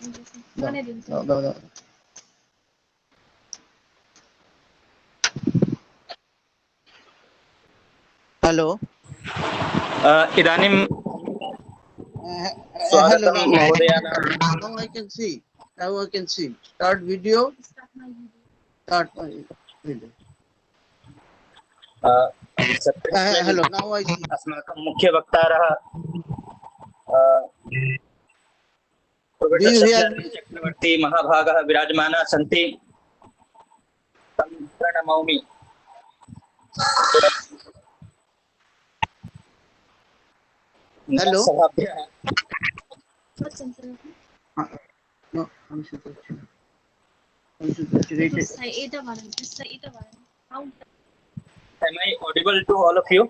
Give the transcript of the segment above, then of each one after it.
Hello इदानीं स्वागतं महोदयानां। Now I can see. Now I can see. Start video. Start my video. Hello. Now I see. अस्माकं मुख्यवक्तारः Do you hear me? चक्रवर्ती महाभागः विराजमानः सन्ति। तं प्रणमौमि। Hello. No, I'm Am I audible to all of you?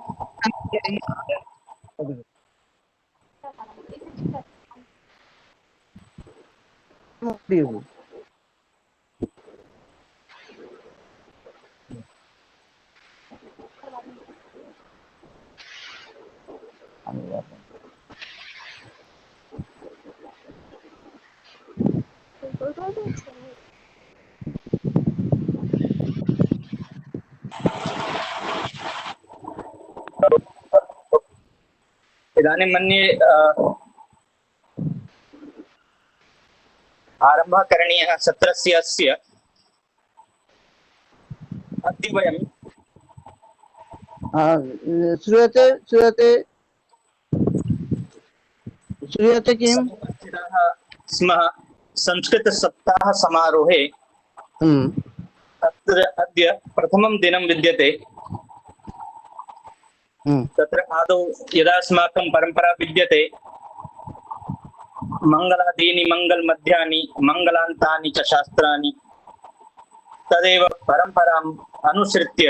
इदानीं मन्ये आरम्भः करणीयः सत्रस्य अस्य। अद्य वयं श्रूयते किम्? उपस्थिताः स्मः संस्कृतसप्ताह समारोहे। अत्र अद्य प्रथमं दिनं विद्यते। तत्र आदौ यदा अस्माकं परम्परा विद्यते मङ्गलादीनि मङ्गलमध्यानि मङ्गलान्तानि च शास्त्राणि, तदेव परम्पराम् अनुसृत्य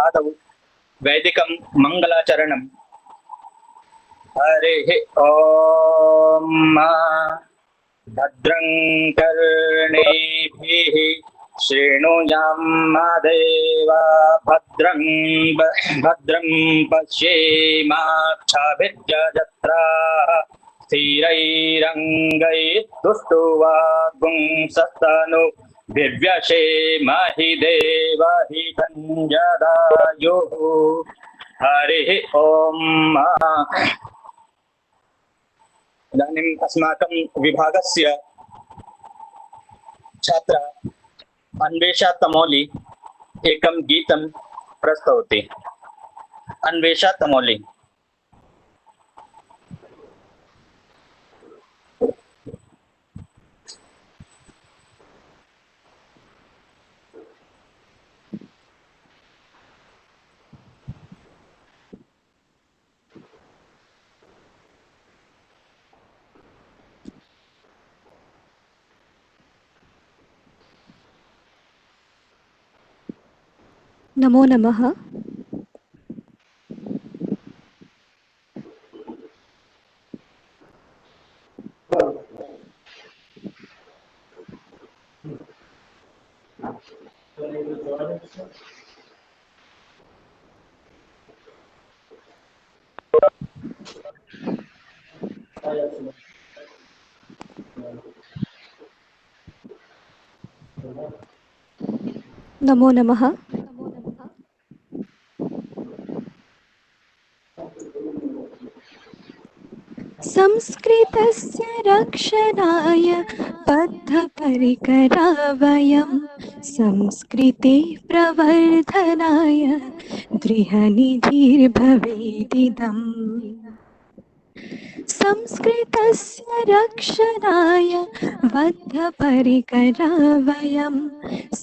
आदौ वैदिकं मङ्गलाचरणं। हरिः ॐ भद्रं कर्णेभिः शृणुयाम देवा भद्रं पश्येमाक्षाभिर्यजत्राः स्थिरैरङ्गैस्तुष्टुवागुंसस्तनु दिव्यशेमहि देवहितं जदायुः। हरिः ॐ। इदानीम् अस्माकं विभागस्य छात्रा अन्वेषा तमोली एकं गीतं प्रस्तौति। अन्वेषा तमोली। नमो नमः। नमो नमः। संस्कृतस्य रक्षणाय बद्धपरिकरा वयं, संस्कृते प्रवर्धनाय गृहनिधिर्भवेदिदम्। संस्कृतस्य रक्षणाय बद्धपरिकरा वयं,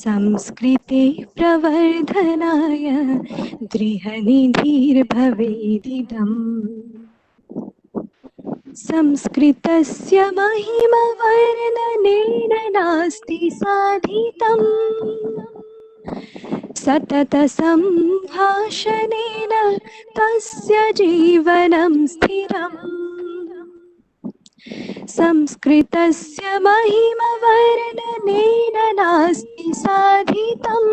संस्कृते प्रवर्धनाय गृहनिधिर्भवेदिदम्। संस्कृतस्य महिमा वर्णनेन नास्ति साधितम्, सतत सम्भाषणेन तस्य जीवनं स्थिरम्। संस्कृतस्य महिमा वर्णनेन नास्ति साधितम्,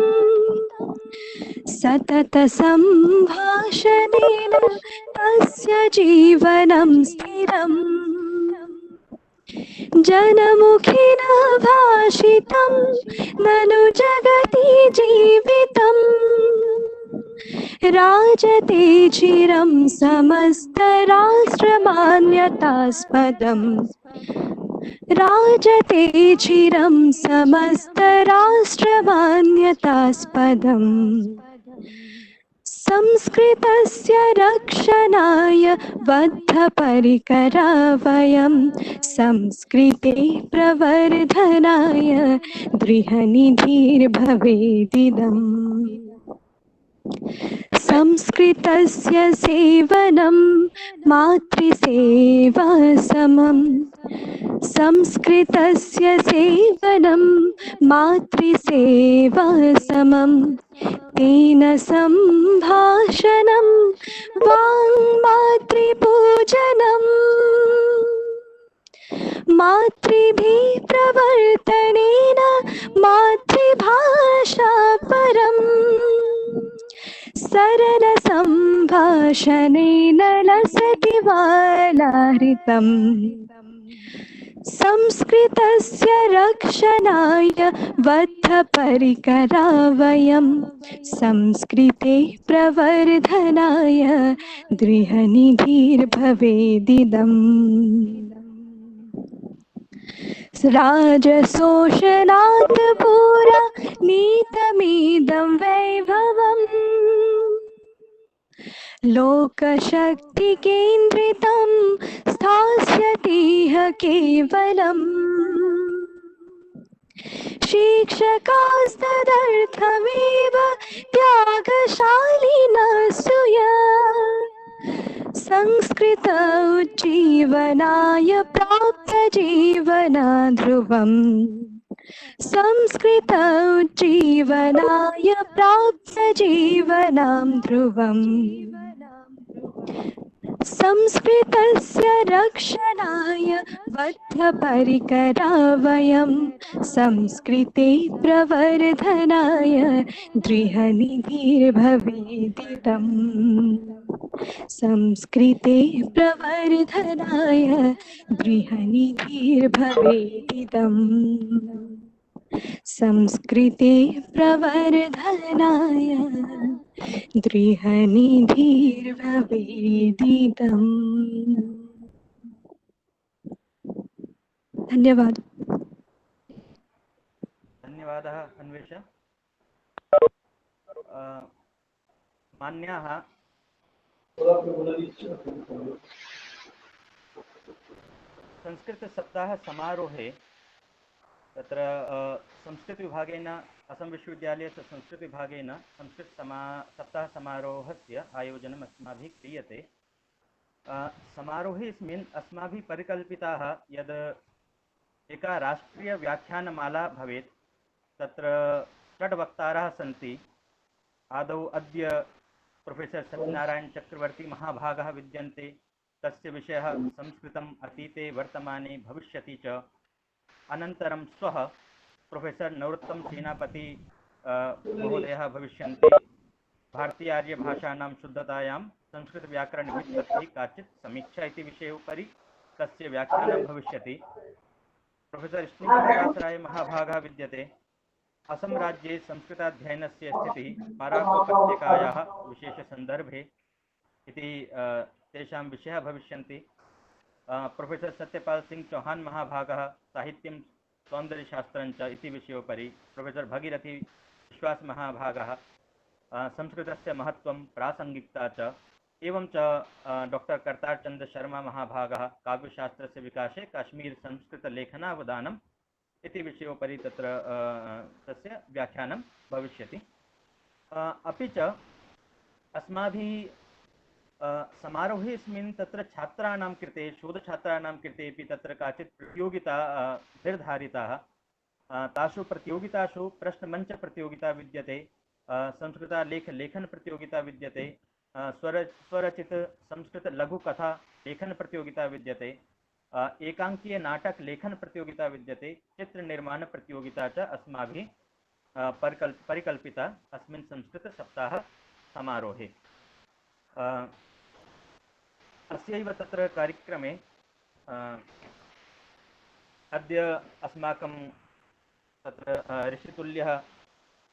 सतत सम्भाषणेन तस्य जीवनं स्थिरम्। जनमुखिना भाषितं ननु जगति जीवितम् राजते चिरं समस्तराष्ट्रमान्यतास्पदम् राजते चिरं समस्तराष्ट्रमान्यतास्पदम् संस्कृतस्य रक्षणाय बद्धपरिकरा वयं संस्कृते प्रवर्धनाय दृढनिधिर्भवेदिदम् संस्कृतस्य सेवनं मातृसेवा समम् संस्कृतस्य सेवनं मातृसेवा समम् तेन सम्भाषणं वाङ्मातृपूजनम् मातृभिः प्रवर्तनेन मातृभाषा परम् सरलसम्भाषणेन लसति वालाहृतम् संस्कृतस्य रक्षणाय बद्धपरिकरा वयं संस्कृते प्रवर्धनाय दृढनिधिर्भवेदिदम् राजशोषणात् पुरा नीतमिदं वैभवम् लोकशक्तिकेन्द्रितं स्थास्यतीह केवलम् शिक्षकास्तदर्थमेव त्यागशालिनः संस्कृत उज्जीवनाय प्राप्तजीवना ध्रुवम् संस्कृत उज्जीवनाय प्राप्तजीवनां ध्रुवम् संस्कृतस्य रक्षणाय बद्धपरिकरा वयं संस्कृते प्रवर्धनाय दृढनिधिर्भवेदिदम् संस्कृते प्रवर्धनाय दृढनिधिर्भवेदिदम् संस्कृते प्रवर्धनाय दृढनिधिर्भवेदिदम्। धन्यवाद। धन्यवादः अन्वेष। मान्याः संस्कृतसप्ताह समारोहे तत्र संस्कृतविभागेन असम विश्वविद्यालयस्य संस्कृतविभागेन सप्ताहसमारोहस्य आयोजनम् अस्माभिः क्रियते। समारोहेऽस्मिन् अस्माभिः परिकल्पिताः यद् एका राष्ट्रीयव्याख्यानमाला भवेत्। तत्र षड् वक्तारः सन्ति। आदौ अद्य प्रोफेसर् सत्यनारायण चक्रवर्ती महाभागः विद्यन्ते। तस्य विषयः संस्कृतम् अतीते वर्तमाने भविष्यति च। अनन्तरं श्वः प्रोफेसर् नरोत्तम सेनापति महोदयः भविष्यन्ति। भारतीयार्यभाषाणां शुद्धतायां संस्कृतव्याकरणव्युत्पत्तिः काचित् समीक्षा इति विषये उपरि तस्य व्याख्यानं भविष्यति। प्रोफेसर् श्रीनिवासराय महाभागः विद्यते। असम राज्ये संस्कृताध्ययनस्य स्थितिः बराक उपत्यकायाः विशेषसन्दर्भे इति तेषां विषयाः भविष्यन्ति। प्रोफेसर् सत्यपाल सिंह चौहान महाभागः साहित्यं सौन्दर्यशास्त्रं च इति विषयोपरि। प्रोफेसर् भगीरथी विश्वास महाभागः संस्कृतस्य महत्त्वं प्रासङ्गिकता च। एवं च डॉक्टर करतार चंद्र शर्मा महाभागः काव्यशास्त्रस्य विकासे काश्मीर संस्कृतलेखनावदानम् इति विषयोपरि तत्र तस्य व्याख्यानं भविष्यति। अपि च अस्माभिः समारोहेऽस्मिन् तत्र छात्राणां कृते शोधछात्राणां कृतेपि तत्र काचित् प्रतियोगिता निर्धारिताः। तासु प्रतियोगितासु प्रश्नमञ्चप्रतियोगिता विद्यते, संस्कृतलेखनप्रतियोगिता विद्यते, स्वरचित संस्कृतलघुकथा लेखनप्रतियोगिता विद्यते, एकाङ्कीय नाटक लेखनप्रतियोगिता विद्यते, चित्रनिर्माणप्रतियोगिता च अस्माभिः परिकल्पिता अस्मिन् संस्कृतसप्ताह समारोहे। अस्यैव तत्र कार्यक्रमे अद्य अस्माकं तत्र ऋषितुल्यः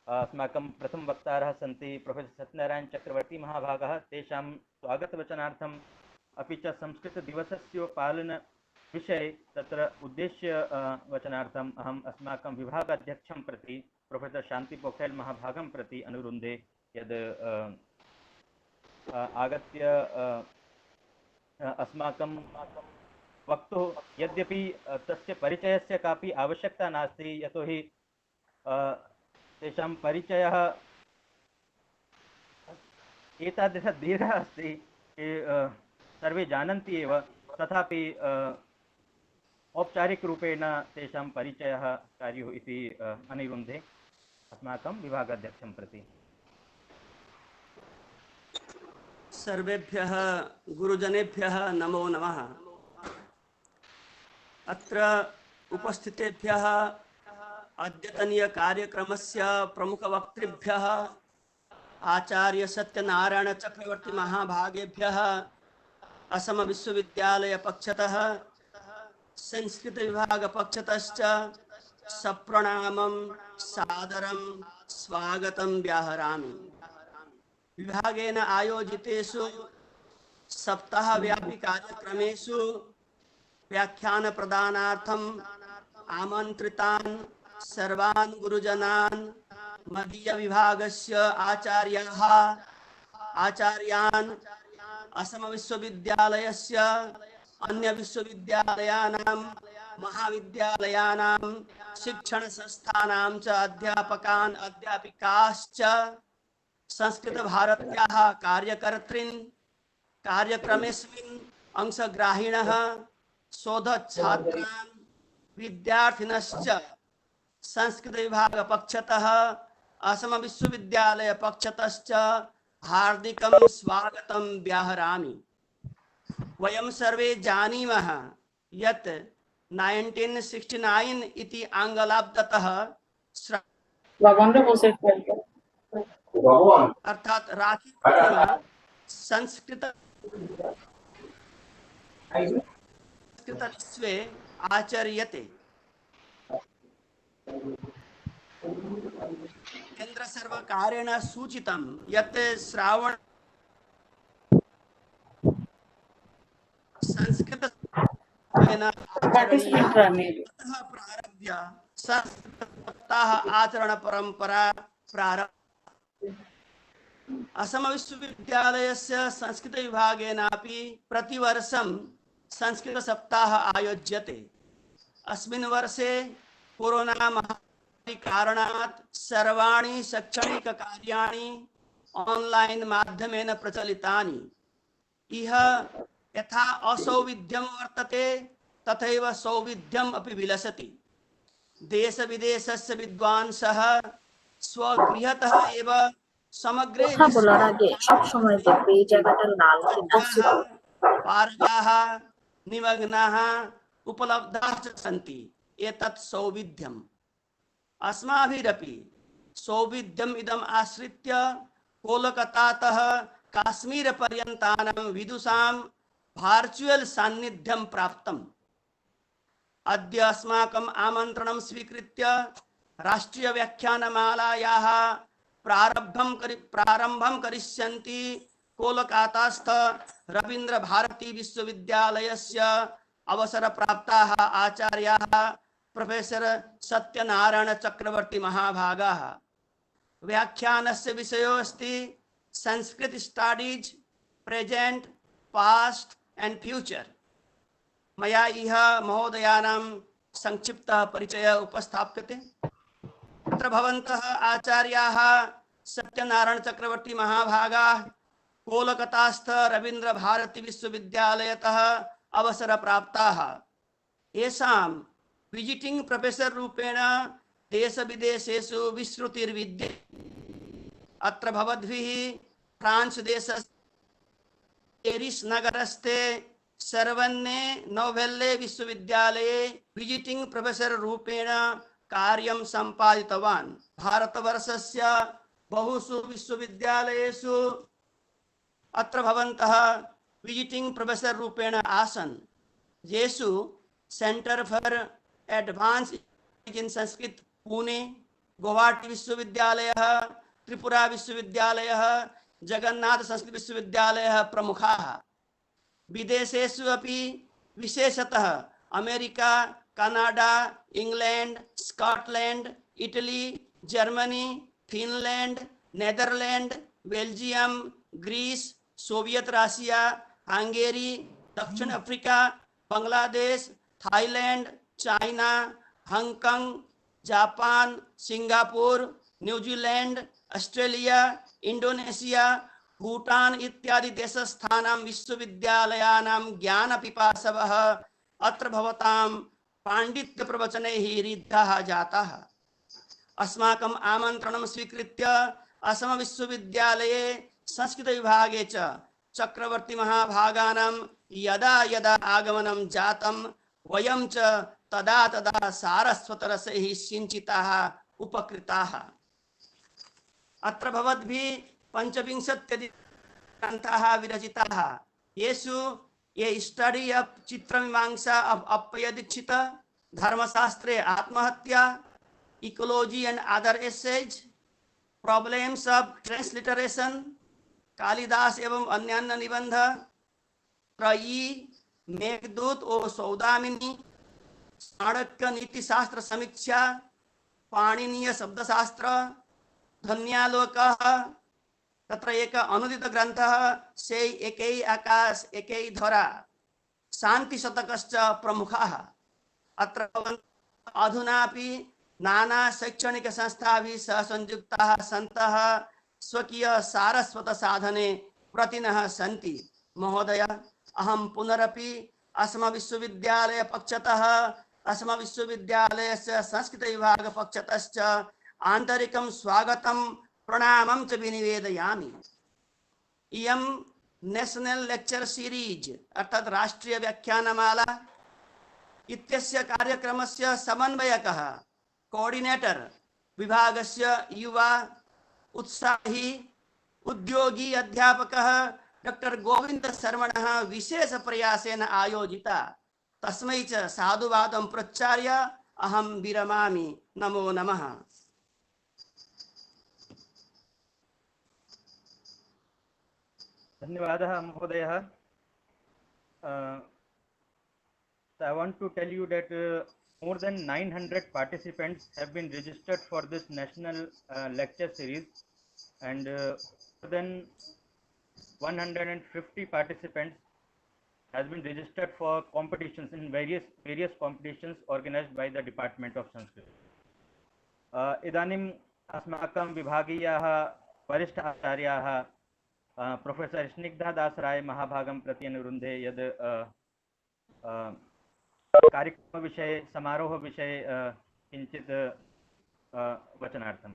अस्माकं प्रथमवक्तारः सन्ति प्रोफेसर् सत्यनारायण चक्रवर्ती महाभागः। तेषां स्वागतवचनार्थम् अपि च संस्कृतदिवसस्य पालनविषये तत्र उद्देश्य वचनार्थम् अहम् अस्माकं विभागाध्यक्षं प्रति प्रोफेसर् शान्ति पोखरेल् महाभागं प्रति अनुरुन्धे यद् आगत्य अस्माकं वक्तुः, यद्यपि तस्य परिचयस्य कापि आवश्यकता नास्ति, यतोहि तेषां परिचयः एतादृशः दीर्घः अस्ति सर्वे जानन्ति एव, तथापि औपचारिकरूपेण तेषां परिचयः कार्यः इति अनिरुन्धे अस्माकं विभागाध्यक्षं प्रति। सर्वेभ्यः गुरुजनेभ्यः नमो नमः। अत्र उपस्थितेभ्यः अद्यतनीय कार्यक्रमस्य प्रमुखवक्तृभ्यः आचार्य सत्यनारायण चक्रवर्ती महाभागेभ्यः असम विश्वविद्यालय पक्षतः संस्कृत विभाग पक्षतश्च सप्रणामं सादरं स्वागतं व्याहरामि। विभागेन आयोजितेषु सप्ताहव्यापी कार्यक्रमेषु व्याख्यान प्रदानार्थम् आमन्त्रितान् सर्वान् गुरुजनान् मदीय विभागस्य आचार्याः आचार्यान् असम विश्वविद्यालयस्य अन्य विश्वविद्यालयानां महाविद्यालयानां शिक्षण संस्थानां च अध्यापकान् अध्यापिकाश्च संस्कृत भारत्याः कार्यकर्तॄन् कार्यक्रमेऽस्मिन् अंशग्राहिणः शोधच्छात्रान् विद्यार्थिनश्च संस्कृत विभाग पक्षतः असम विश्वविद्यालय पक्षतश्च हार्दिकं स्वागतं व्याहरामि। वयं सर्वे जानीमः यत् 1969 इति आङ्ग्लाब्दतः अर्थात राखी पूर्णिमा संस्कृत विश्वे आचर्यते। केंद्र सर्वकारेण सूचितं यत् श्रावण संस्कृत प्रारभ्य संस्कृत सप्ताह आचरण परंपरा प्रारब्धा। असम विश्वविद्यालयस्य संस्कृत विभागेनापि प्रतिवर्षं संस्कृत सप्ताह आयोज्यते। अस्मिन् वर्षे कोरोना महामारी कारणात् सर्वाणि शैक्षणिक कार्याणि ऑनलाइन माध्यमेन प्रचलितानि। इह यथा असौविध्यं वर्तते तथैव सौविध्यम् अपि विलसति। देश विदेशस्य विद्वांसः स्वगृहतः एव समग्रे पारगाः निमग्नाः उपलब्धाः च सन्ति। एतत् सौविध्यम्। अस्माभिरपि सौविध्यम् इदम् आश्रित्य कोलकातातः काश्मीर पर्यन्तानां विदुषां वर्चुअल सान्निध्यं प्राप्तम्। अद्य अस्माकम् आमन्त्रणं स्वीकृत्य राष्ट्रीय व्याख्यानमालायाः प्रारम्भं करिष्यन्ति कोलकातास्थ रवीन्द्र भारती विश्वविद्यालयस्य अवसरप्राप्ताः आचार्याः प्रोफेसर सत्यनारायण चक्रवर्ती महाभागाः। व्याख्यानस्य विषयो अस्ति Sanskrit studies present past and future. मया इह महोदयानां संक्षिप्तः परिचयः उपस्थाप्यते। अत्र भवन्तः आचार्याः सत्यनारायण चक्रवर्ती महाभागाः कोलकातास्थ रवीन्द्र भारती विश्वविद्यालयतः अवसरप्राप्ताः। येषां विजिटिंग प्रोफेसर रूपेण देश विदेशेषु विस्तृतिर्विद्यते। अत्र भवद्भिः फ्रांस देशस्य पेरिस नगरस्थे सर्वन्ने नोवेल्ले विश्वविद्यालये विजिटिंग प्रोफेसर रूपेण कार्यं सम्पादितवान्। भारतवर्षस्य बहुषु विश्वविद्यालयेषु अत्र भवन्तः विजिटिंग प्रोफेसर रूपेण आसन्, येषु centre for advance in Sanskrit Pune, Guwahati विश्वविद्यालयः, त्रिपुरा विश्वविद्यालयः, जगन्नाथ संस्कृत विश्वविद्यालयः प्रमुखाः। विदेशेषु अपि विशेषतः America, Canada, England, Scotland, Italy, Germany, Finland, Netherland, Belgium, Greece, Soviet Russia, Hungary, दक्षिण Africa, Bangladesh, Thailand, China, Hong Kong, Japan, Singapore, New Zealand, Australia, Indonesia, Bhutan इत्यादि देशस्थानां विश्वविद्यालयानां ज्ञानपिपासवः अत्र भवतां पाण्डित्य प्रवचनैः रिद्धाः जाताः। अस्माकम् आमन्त्रणं स्वीकृत्य असम विश्वविद्यालये संस्कृत विभागे च चक्रवर्ती महाभागानां यदा यदा आगमनं जातं वयं च तदा तदा सारस्वतरसैः सिञ्चिताः उपकृताः। अत्र भवद्भिः पंचविंशत्यधिकग्रन्थाः विरचिताः, येषु ये स्टडी ऑफ चित्रमीमांसा ऑफ अप्पय दीक्षित, धर्मशास्त्रे आत्महत्या, ecology and other essays, problems of transliteration, Kalidasa एवं अन्यान्य निबंध, त्रयी, मेघदूत और सौदामिनी, चाणक्य नीति शास्त्र समीक्षा, पाणिनीय शब्दशास्त्र, धन्यालोकः, तत्र एक अनुदित ग्रंथः से एकै आकाश एकै धरा, शांति शतकश्च प्रमुखाः। अत्र अधुनापि नाना शैक्षणिक संस्थाभिः सह संयुक्ताः सन्तः स्वकीय सारस्वत साधने प्रतिनः सन्ति। महोदय, अहं पुनरपि असम विश्वविद्यालय पक्षतः असम विश्वविद्यालयस्य संस्कृत विभाग पक्षतश्च आन्तरिकं स्वागतं प्रणामं च विनिवेदयामि। इयं नेशनल लेक्चर सीरीज अर्थात राष्ट्रीय व्याख्यानमाला इत्यस्य कार्यक्रमस्य समन्वयकः कोऑर्डिनेटर विभागस्य युवा उत्साही उद्योगी अध्यापकः डॉक्टर गोविंद शर्मणः विशेष प्रयासेन आयोजिता। तस्मै च साधुवादं प्रचार्य अहं विरमामि। नमो नमः। धन्यवादः महोदयः। So I want to tell you that more than 900 participants have been registered for this national lecture series, and more than 150 participants has been registered for competitions in various competitions organized by the Department of Sanskrit. इदानीम् अस्माकं विभागीयाः वरिष्ठ आचार्याः professor Snigdha दास राय महाभागं प्रति अनुरुन्धे यद् कार्यक्रम विषये समारोह विषये किञ्चित् वचनार्थम्।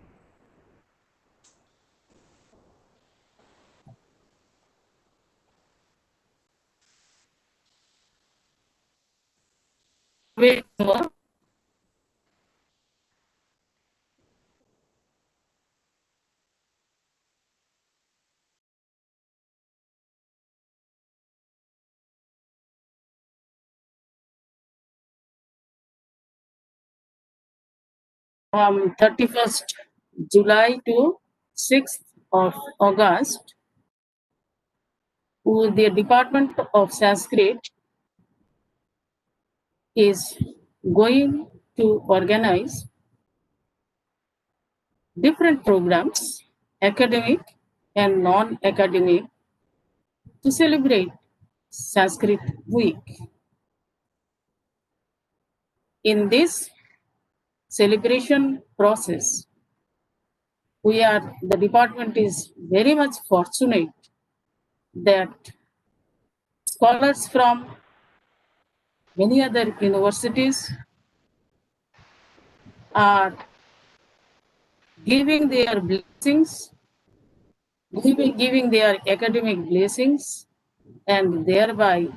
From 31st July to 6th of August, the Department of Sanskrit is going to organize different programs, academic and non-academic, to celebrate Sanskrit Week. In this celebration process, the department is very much fortunate that scholars from many other universities are giving their blessings, giving their academic blessings, and thereby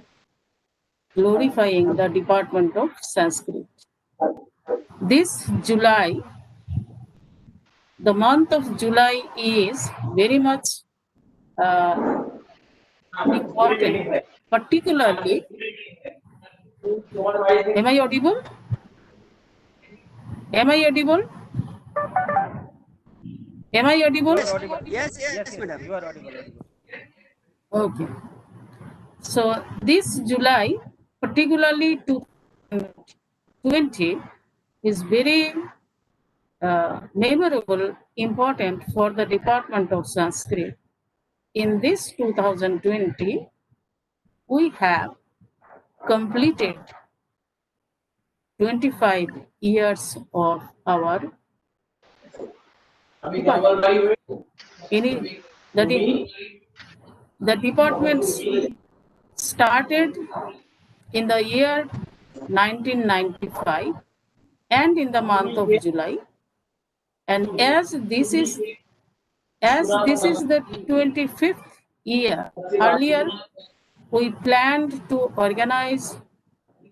glorifying the Department of Sanskrit. This July, the month of July is very much important, particularly, am I audible? Am I audible? Am I audible? You are audible. Yes, Yes, madam. you are audible. Okay. So this July, particularly 2020, is very memorable, important for the Department of Sanskrit. In this 2020, we have completed 25 years of our department. The department started in the year 1995 and in the month of July. And as this is the 25th year, earlier we planned to organize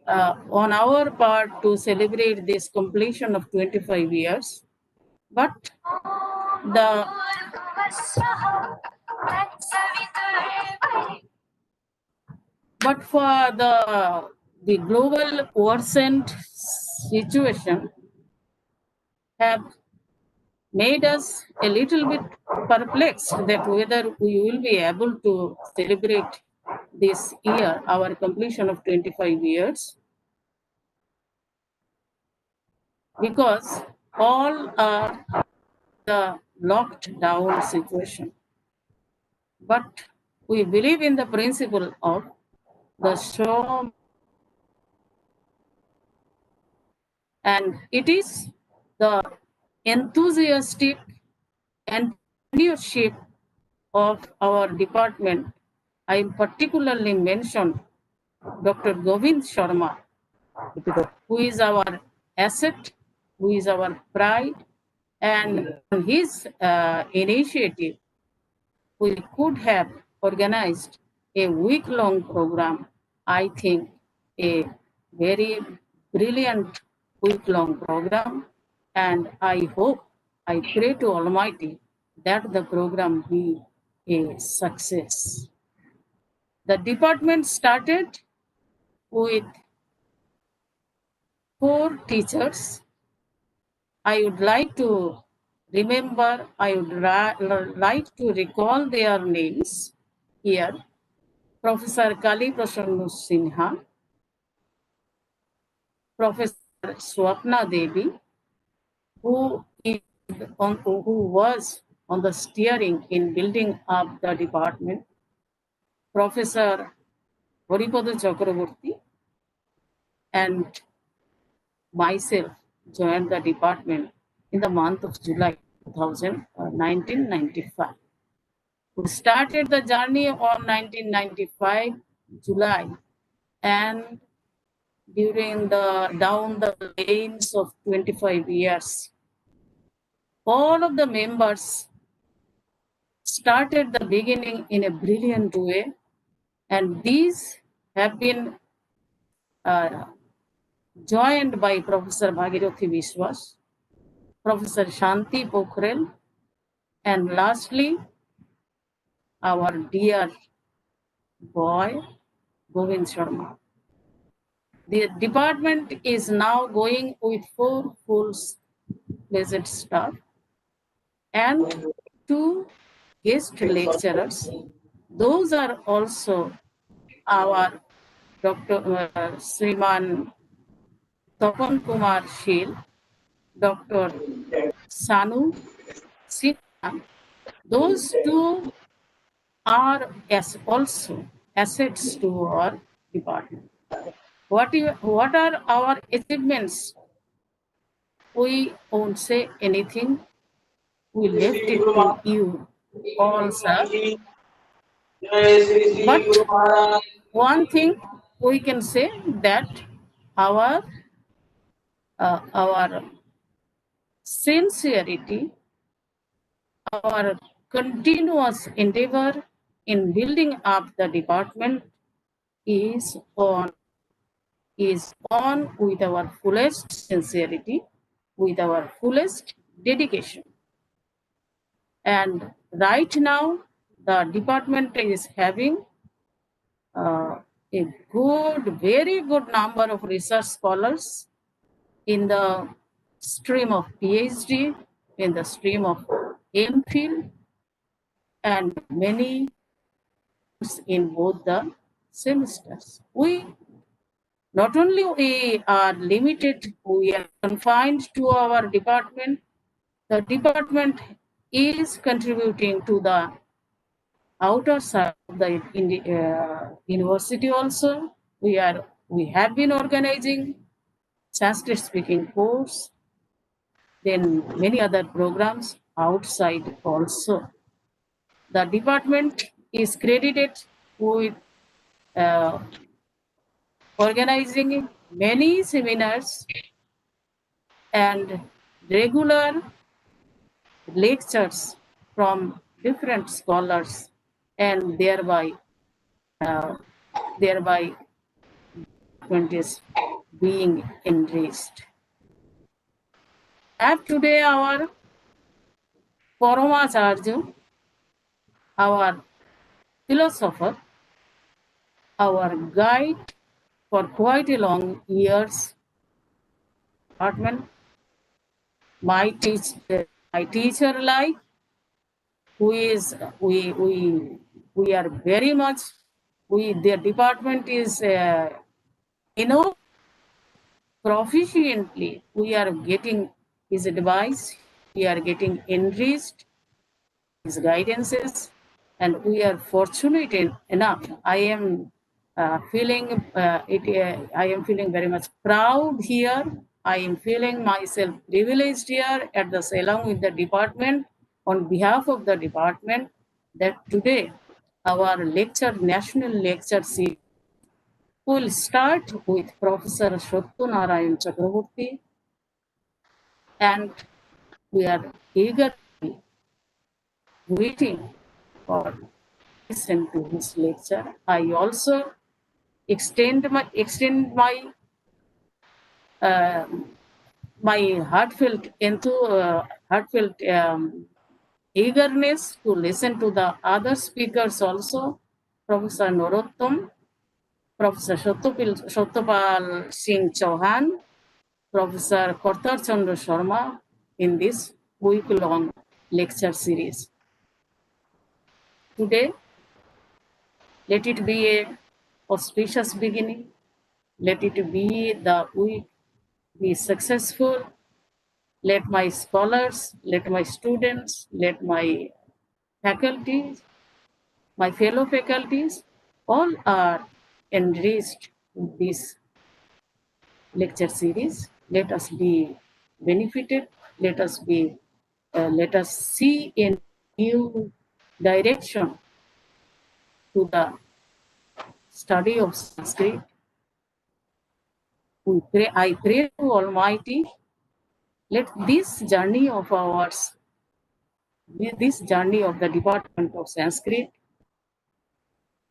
on our part to celebrate this completion of 25 years, but the for the global worsened situation have made us a little bit perplexed that whether we will be able to celebrate this year, our completion of 25 years, because all are the locked down situation. But we believe in the principle of the show, and it is the enthusiastic and leadership of our department. I particularly mention Dr. Govind Sharma, who is our asset, who is our pride, and on his initiative, we could have organized a week-long program. I think a very brilliant week-long program, and I hope, I pray to Almighty that the program be a success. The department started with 4 teachers. I would like to like to recall their names here. Professor Kali Prasanna Sinha, Professor Swapna Devi, who was on the steering in building up the department, Professor Haripada Chakraborty, and myself joined the department in the month of July 1995. We started the journey on 1995 July, and during down the lanes of 25 years, all of the members started the beginning in a brilliant way, and these have been joined by Professor Bhagirathi Vishwas, Professor Shanti Pokhrel, and lastly, our dear boy, Govind Sharma. The department is now going with 4 full-fledged staff and 2 guest lecturers. Those are also our Dr. Sriman Tapan Kumar Shil, Dr. Sanu Sinha. Those 2 are also assets to our department. What are our achievements? We won't say anything. We left it to you all, sir. But one thing we can say that our sincerity, our continuous endeavor in building up the department is on with our fullest sincerity, with our fullest dedication. And right now, the department is having a very good number of research scholars in the stream of PhD, in the stream of MPhil, and many in both the semesters. We not only we are limited, we are confined to our department. The department is contributing to the outer side of the university also. We have been organizing Sanskrit speaking course, then many other programs outside also. The department is credited with uh, organizing many seminars and regular lectures from different scholars, and uh, thereby department is being enriched. And today our Paramacharya, our philosopher, our guide for quite a long years, department, my teacher life, who is we are very much, their department is proficiently we are getting his advice, we are getting enriched his guidances, and we are fortunate enough. I am feeling I am feeling very much proud here. I am feeling myself privileged here along with the department, on behalf of the department, that today our national lecture series will start with Professor Shottu Narayan Chakraborty, and we are eagerly waiting for listen to his lecture. I also extend my uh, my heartfelt eagerness to listen to the other speakers also, Professor Norottam, Professor Shottopal Singh Chauhan, Professor Kartar Chandra Sharma in this week-long lecture series. Today, let it be a auspicious beginning. Let it be the week be successful. Let my scholars, let my students, let my faculties, my fellow faculties, all are enriched in this lecture series. Let us be benefited. Let us see a new direction to the study of Sanskrit. I pray to Almighty, let this journey of ours, this journey of the Department of Sanskrit,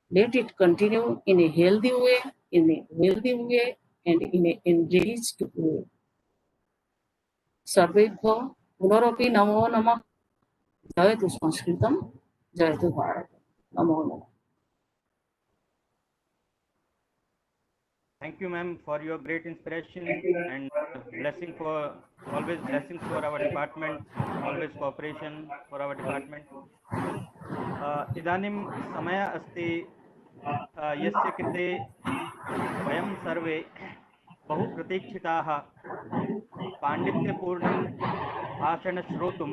let it continue in a healthy way, and in an enriched way. Sarvebhyo Punaropi Namo Namah. Jayatu Sanskritam, Jayatu Bharat. Namo Namah. Thank you, ma'am, for your great inspiration and always blessings for our department, always cooperation for our department. इदानीं समय अस्ति यस्य कृते वयं सर्वे बहु प्रतीक्षिताः पाण्डित्यपूर्णं भाषणं श्रोतुं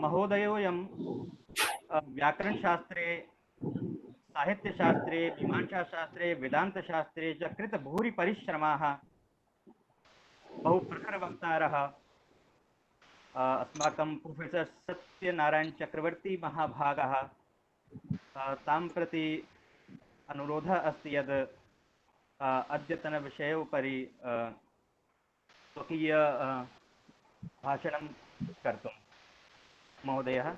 महोदयोऽयं व्याकरणशास्त्रे, साहित्यशास्त्रे, मीमांसाशास्त्रे, वेदान्तशास्त्रे च कृतभूरिपरिश्रमाः, बहु प्रखरवक्तारः अस्माकं प्रोफेसर् सत्यनारायण चक्रवर्ती महाभागाः, तां प्रति अनुरोधः अस्ति यद् अद्यतनविषयोपरि स्वकीय भाषणं कर्तुं महोदयः।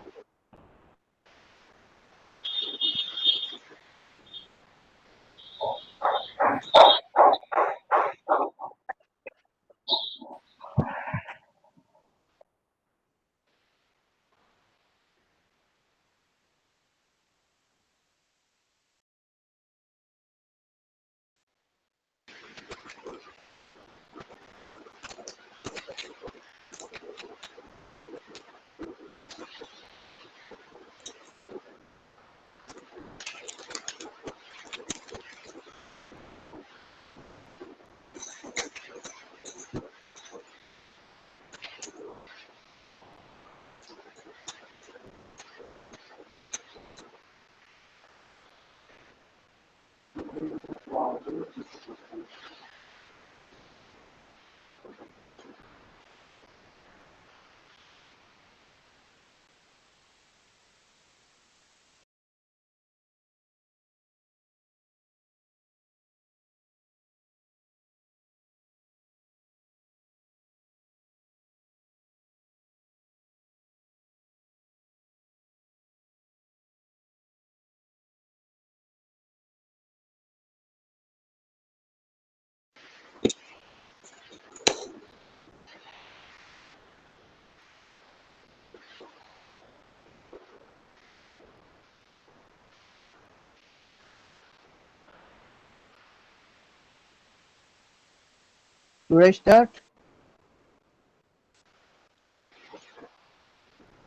Should I start?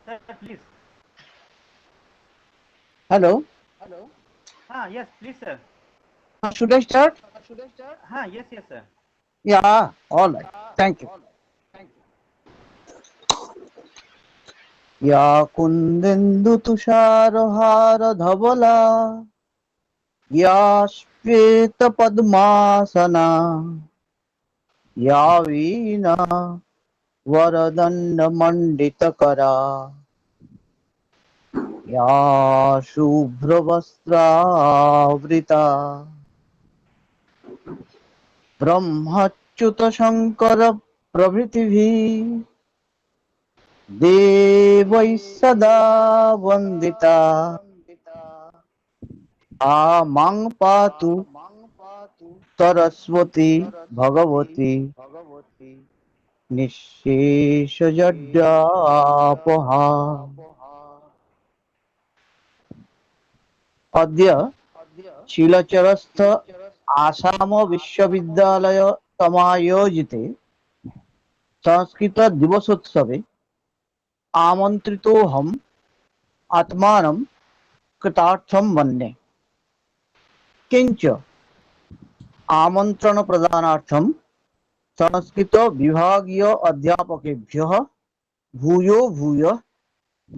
Sir, please. Hello? Yes, please, sir. Should I start? Yes, yes, sir. Yeah, all right. Thank you. या कुन्देन्दु तुषारहार धवला या श्वेत पद्मासना या वीणा वरदंड मंडितकरा या शुभ्रवस्त्रावृता ब्रह्मच्युत शंकर प्रभृतिभिः देवैः सदा वन्दिता मां पातु सरस्वती भगवती निःशेषजड्यापहा। अद्य शिलचरस्थ आसाम विश्वविद्यालय समायोजिते संस्कृत दिवसोत्सवे आमन्त्रितोऽहम् आत्मानं कृतार्थं मन्ये। किंच आमंत्रण प्रदानार्थं संस्कृत विभागीय अध्यापकेभ्यः भूयो भूयः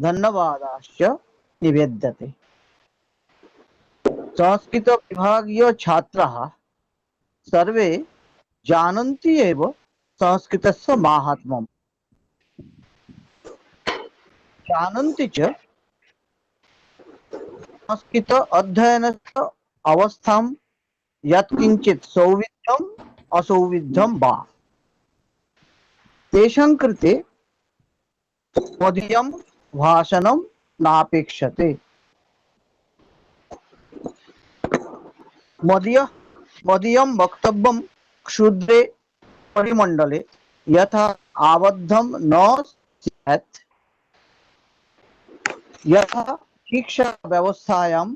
धन्यवादाश्च निवेद्यते। संस्कृत विभागीय छात्राः सर्वे जानन्ति एव संस्कृतस्य माहात्म्यम्, जानन्ति च संस्कृत अध्ययनस्य अवस्थां यत्किञ्चित् सौविध्यम् असौविध्यं वा तेषां कृते मदीयं भाषणं नापेक्षते। मदीयं वक्तव्यं क्षुद्रे परिमण्डले यथा आबद्धं न स्यात्, यथा शिक्षा व्यवस्थायां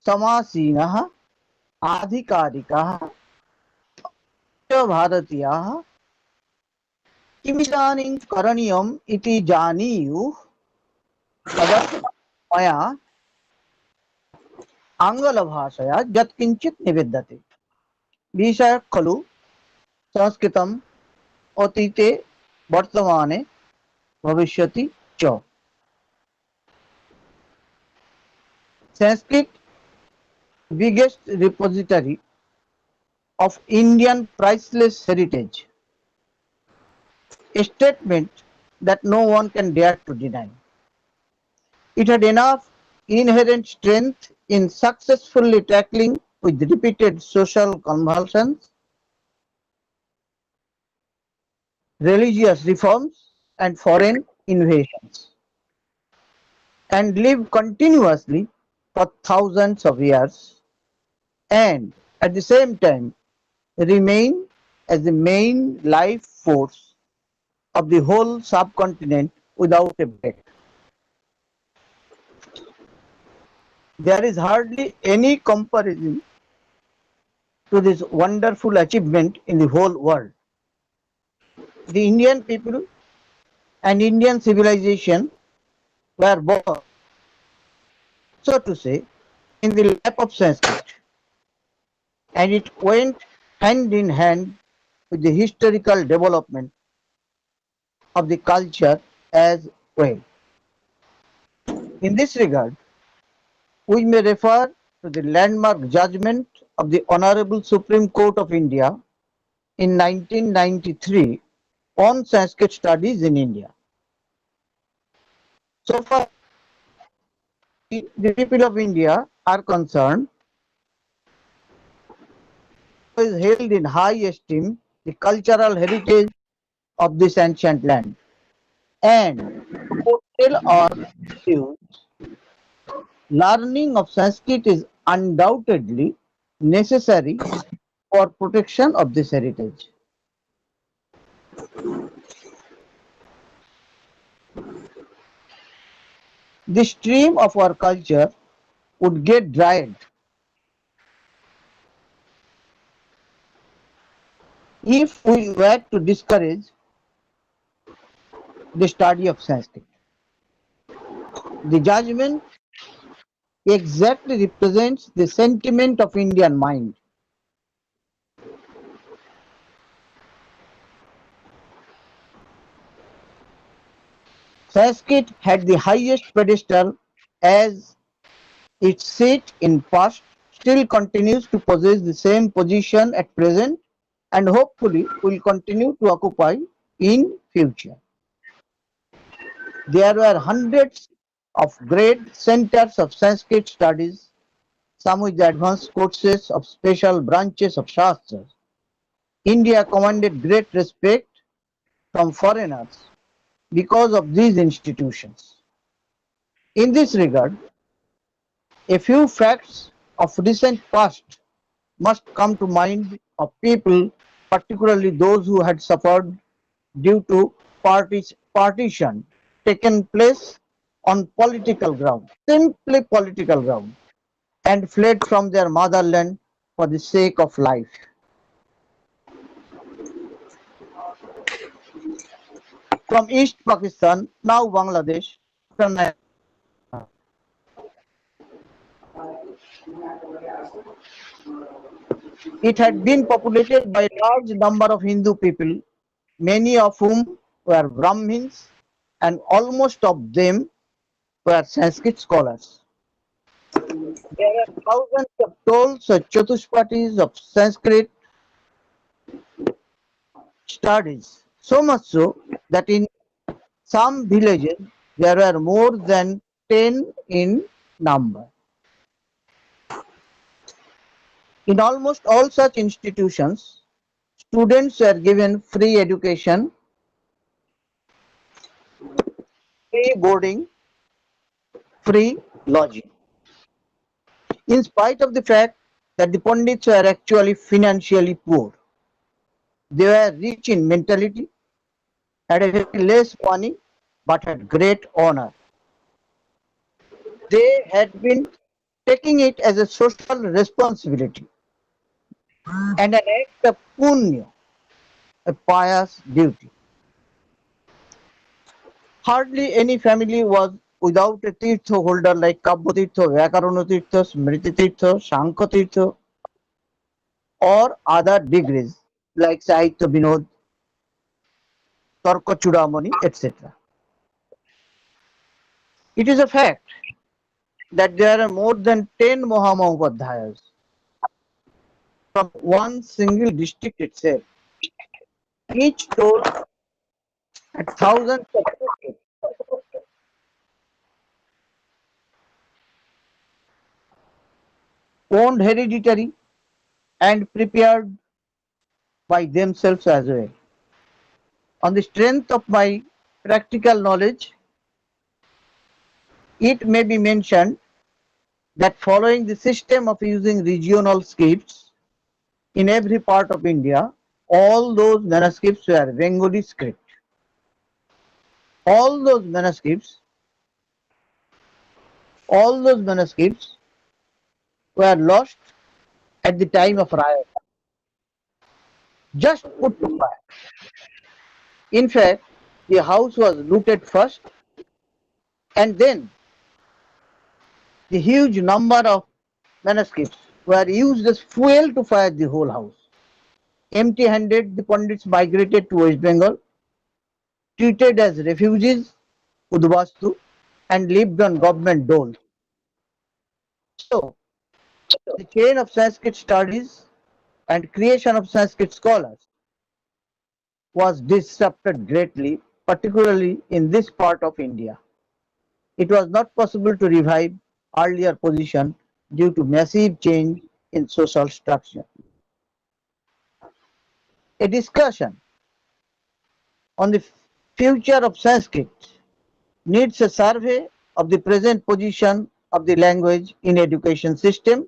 समासीनः आधिकारिकाः भारतीयाः किमिदानीं करणीयम् इति जानीयुः। तदर्थं मया आङ्ग्लभाषया यत्किञ्चित् निवेद्यते। विषयः खलु संस्कृतम् अतीते वर्तमाने भविष्यति च। Sanskrit, biggest repository of Indian priceless heritage, a statement that no one can dare to deny. It had enough inherent strength in successfully tackling with repeated social convulsions, religious reforms and foreign invasions, and lived continuously for thousands of years, and at the same time remain as the main life force of the whole subcontinent without a break. There is hardly any comparison to this wonderful achievement in the whole world. The Indian people and Indian civilization were born, so to say, in the lap of Sanskrit, and it went hand in hand with the historical development of the culture as well. In this regard, we may refer to the landmark judgment of the Honorable Supreme Court of India in 1993 on Sanskrit studies in India. So far, the people of India are concerned, is held in high esteem the cultural heritage of this ancient land, and hotel or views, learning of Sanskrit is undoubtedly necessary for protection of this heritage. The stream of our culture would get dried if we were to discourage the study of Sanskrit. The judgment exactly represents the sentiment of Indian mind. Sanskrit had the highest pedestal as its seat in past, still continues to possess the same position at present, and hopefully will continue to occupy in future. There were hundreds of great centers of Sanskrit studies, some with advanced courses of special branches of Shastras. India commanded great respect from foreigners because of these institutions. In this regard, a few facts of recent past must come to mind of people, particularly those who had suffered due to partition taken place on political ground, simply political ground, and fled from their motherland for the sake of life. From East Pakistan, now Bangladesh, it had been populated by a large number of Hindu people, many of whom were Brahmins, and almost of them were Sanskrit scholars. There are thousands of tolls or chatuspatis of Sanskrit studies, so much so that in some villages there were more than 10 in number. In almost all such institutions, students were given free education, free boarding, free lodging. In spite of the fact that the Pandits were actually financially poor, they were rich in mentality, had a very less money, but had great honor. They had been taking it as a social responsibility and an act of punya, a pious duty. Hardly any family was without a tirtha holder like Kabbyatirtha, Vyakaranatitha, Smrititirtha, Shankhatirtha, or other degrees like Sahitya Vinod, Tarka Chudamani, etc. It is a fact that there are more than 10 Mahamahopathyayas from one single district itself. Each told at thousands of people. Owned hereditary and prepared by themselves as well. On the strength of my practical knowledge, it may be mentioned that following the system of using regional scripts in every part of India, all those manuscripts were Bengali script. All those manuscripts were lost at the time of riot, just put to fire. In fact, the house was looted first, and then the huge number of manuscripts were used as fuel to fire the whole house. Empty-handed, the Pandits migrated to West Bengal, treated as refugees, Udvastu, and lived on government dole. So, the chain of Sanskrit studies and creation of Sanskrit scholars was disrupted greatly, particularly in this part of India. It was not possible to revive earlier position due to massive change in social structure. A discussion on the future of Sanskrit needs a survey of the present position of the language in education system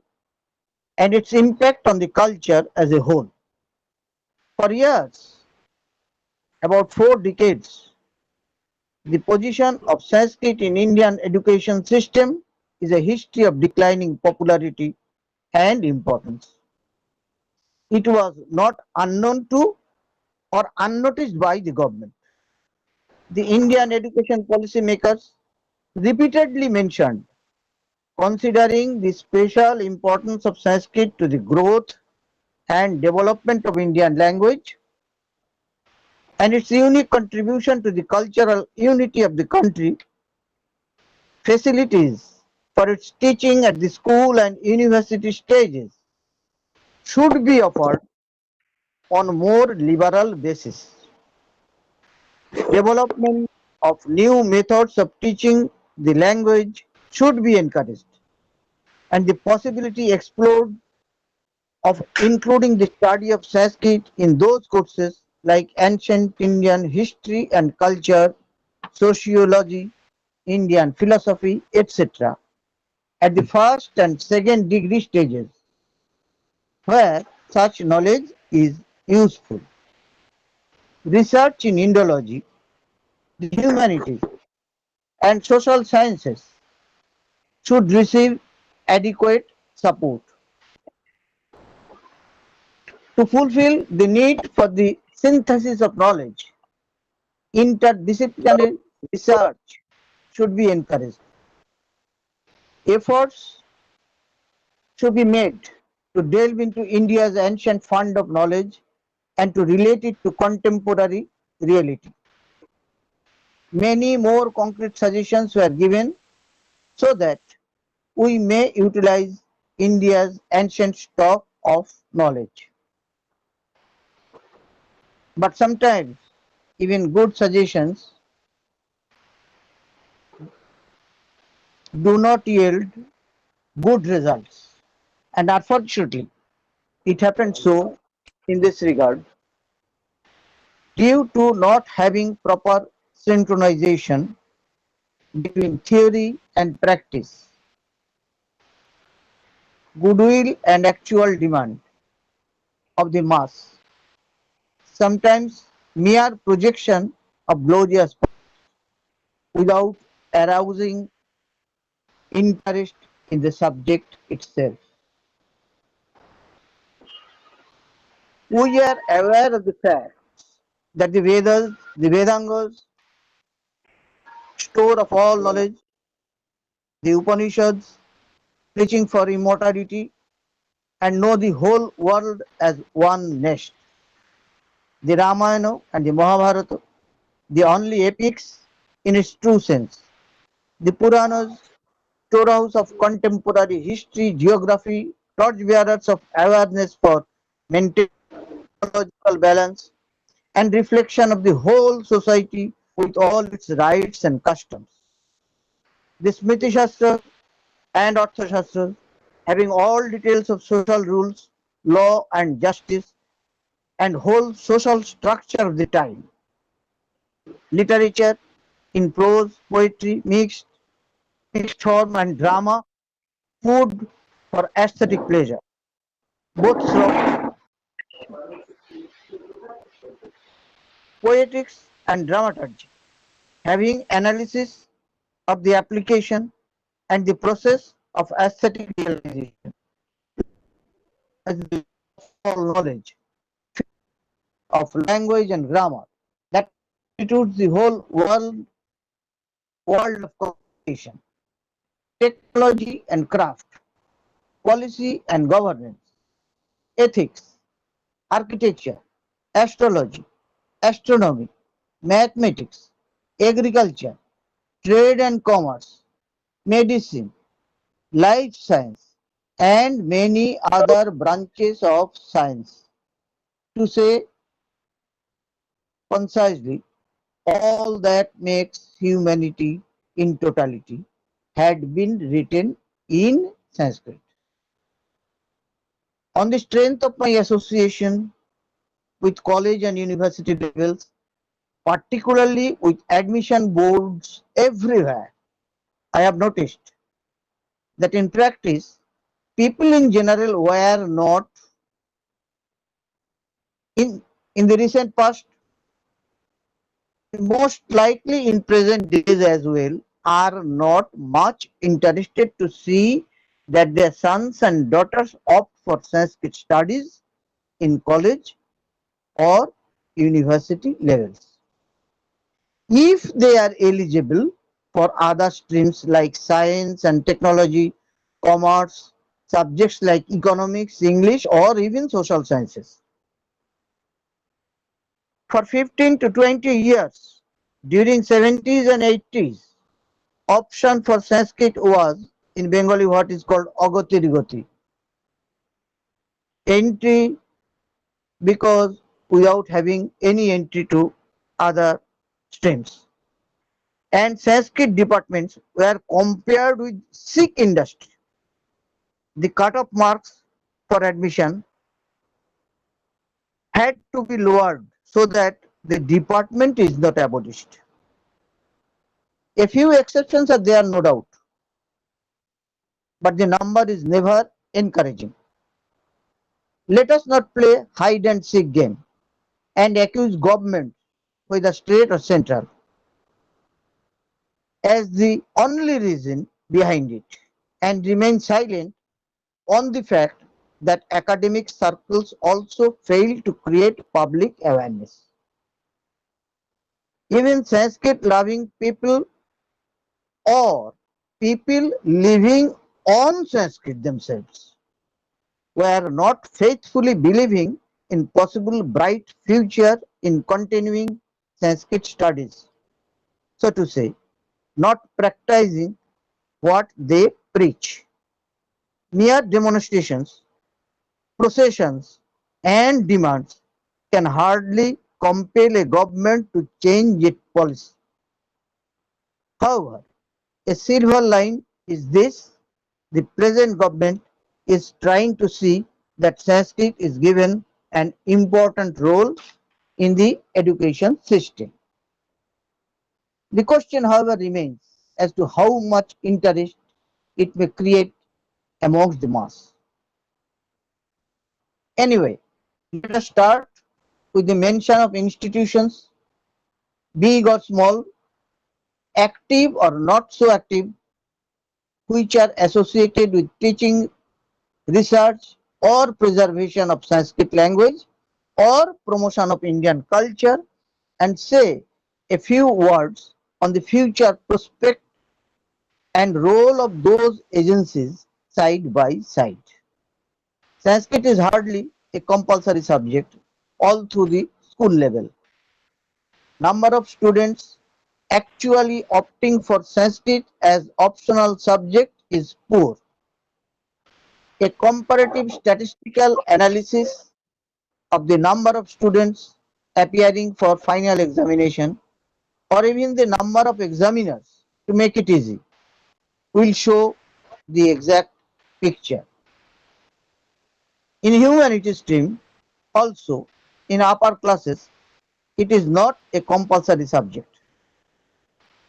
and its impact on the culture as a whole. For years, about 4 decades, the position of Sanskrit in Indian education system is a history of declining popularity and importance. It was not unknown to or unnoticed by the government. The Indian education policy makers repeatedly mentioned considering the special importance of Sanskrit to the growth and development of Indian language and its unique contribution to the cultural unity of the country, facilities for its teaching at the school and university stages should be offered on a more liberal basis. Development of new methods of teaching the language should be encouraged, and the possibility explored of including the study of Sanskrit in those courses like ancient Indian history and culture, sociology, Indian philosophy, etc. at the first and second degree stages, where such knowledge is useful. Research in Indology, the humanities, and social sciences should receive adequate support. To fulfill the need for the synthesis of knowledge, interdisciplinary research should be encouraged. Efforts should be made to delve into India's ancient fund of knowledge and to relate it to contemporary reality. Many more concrete suggestions were given so that we may utilize India's ancient stock of knowledge. But sometimes even good suggestions do not yield good results. And unfortunately, it happened so in this regard. Due to not having proper synchronization between theory and practice, goodwill and actual demand of the mass, sometimes mere projection of glorious without arousing interest in the subject itself. We are aware of the fact that the Vedas, the Vedangas, store of all knowledge, the Upanishads, preaching for immortality, and know the whole world as one nest. The Ramayana and the Mahabharata, the only epics in its true sense. The Puranas, storehouse of contemporary history, geography, torchbearers of awareness for maintaining ecological balance and reflection of the whole society with all its rites and customs. The Smriti Shastra and Arthashastra, having all details of social rules, law and justice, and whole social structure of the time. Literature in prose, poetry, mixed form and drama, food for aesthetic pleasure, both through poetics and dramaturgy, having analysis of the application and the process of aesthetic realization as the all knowledge of language and grammar that constitutes the whole world of communication, technology and craft, policy and governance, ethics, architecture, astrology, astronomy, mathematics, agriculture, trade and commerce, medicine, life science, and many other branches of science. To say concisely, all that makes humanity in totality had been written in Sanskrit. On the strength of my association with college and university levels, particularly with admission boards everywhere, I have noticed that in practice, people in general were not in the recent past, most likely in present days as well, are not much interested to see that their sons and daughters opt for Sanskrit studies in college or university levels. If they are eligible for other streams like science and technology, commerce, subjects like economics, English, or even social sciences. For 15 to 20 years, during 70s and 80s, option for Sanskrit was in Bengali what is called Agati Rigati. Entry because without having any entry to other streams. And Sanskrit departments were compared with Sikh industry. The cut-off marks for admission had to be lowered so that the department is not abolished. A few exceptions are there, no doubt, but the number is never encouraging. Let us not play hide and seek game and accuse government, whether state or central, as the only reason behind it, and remain silent on the fact that academic circles also fail to create public awareness. Even Sanskrit loving people or people living on Sanskrit themselves were not faithfully believing in possible bright future in continuing Sanskrit studies, so to say, not practicing what they preach. Mere demonstrations, processions, and demands can hardly compel a government to change its policy. However, a silver line is this: the present government is trying to see that Sanskrit is given an important role in the education system. The question, however, remains as to how much interest it may create amongst the mass. Anyway, let us start with the mention of institutions, big or small, active or not so active, which are associated with teaching, research, or preservation of Sanskrit language or promotion of Indian culture, and say a few words on the future prospect and role of those agencies side by side. Sanskrit is hardly a compulsory subject all through the school level. Number of students actually opting for Sanskrit as optional subject is poor. A comparative statistical analysis of the number of students appearing for final examination or even the number of examiners, to make it easy, will show the exact picture. In humanities stream, also in upper classes, it is not a compulsory subject.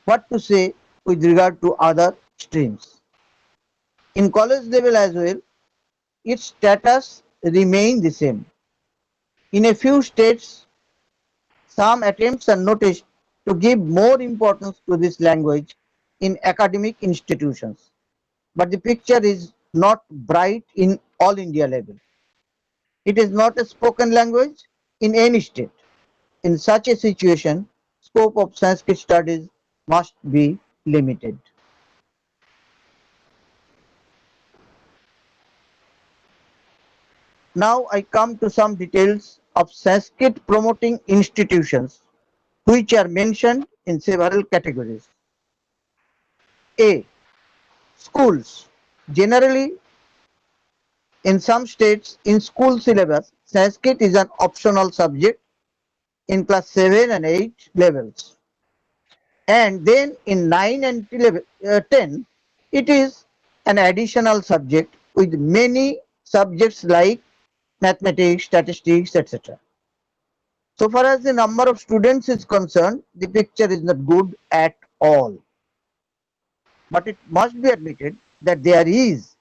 What to say with regard to other streams? In college level as well, its status remains the same. In a few states, some attempts are noticed to give more importance to this language in academic institutions, but the picture is not bright in all India level. It is not a spoken language in any state. In such a situation, scope of Sanskrit studies must be limited. Now I come to some details of Sanskrit promoting institutions, which are mentioned in several categories. A. Schools. Generally, in some states, in school syllabus, Sanskrit is an optional subject in class 7 and 8 levels. And then in 9 and 10, it is an additional subject with many subjects like mathematics, statistics, etc. So far as the number of students is concerned, the picture is not good at all. But it must be admitted that there is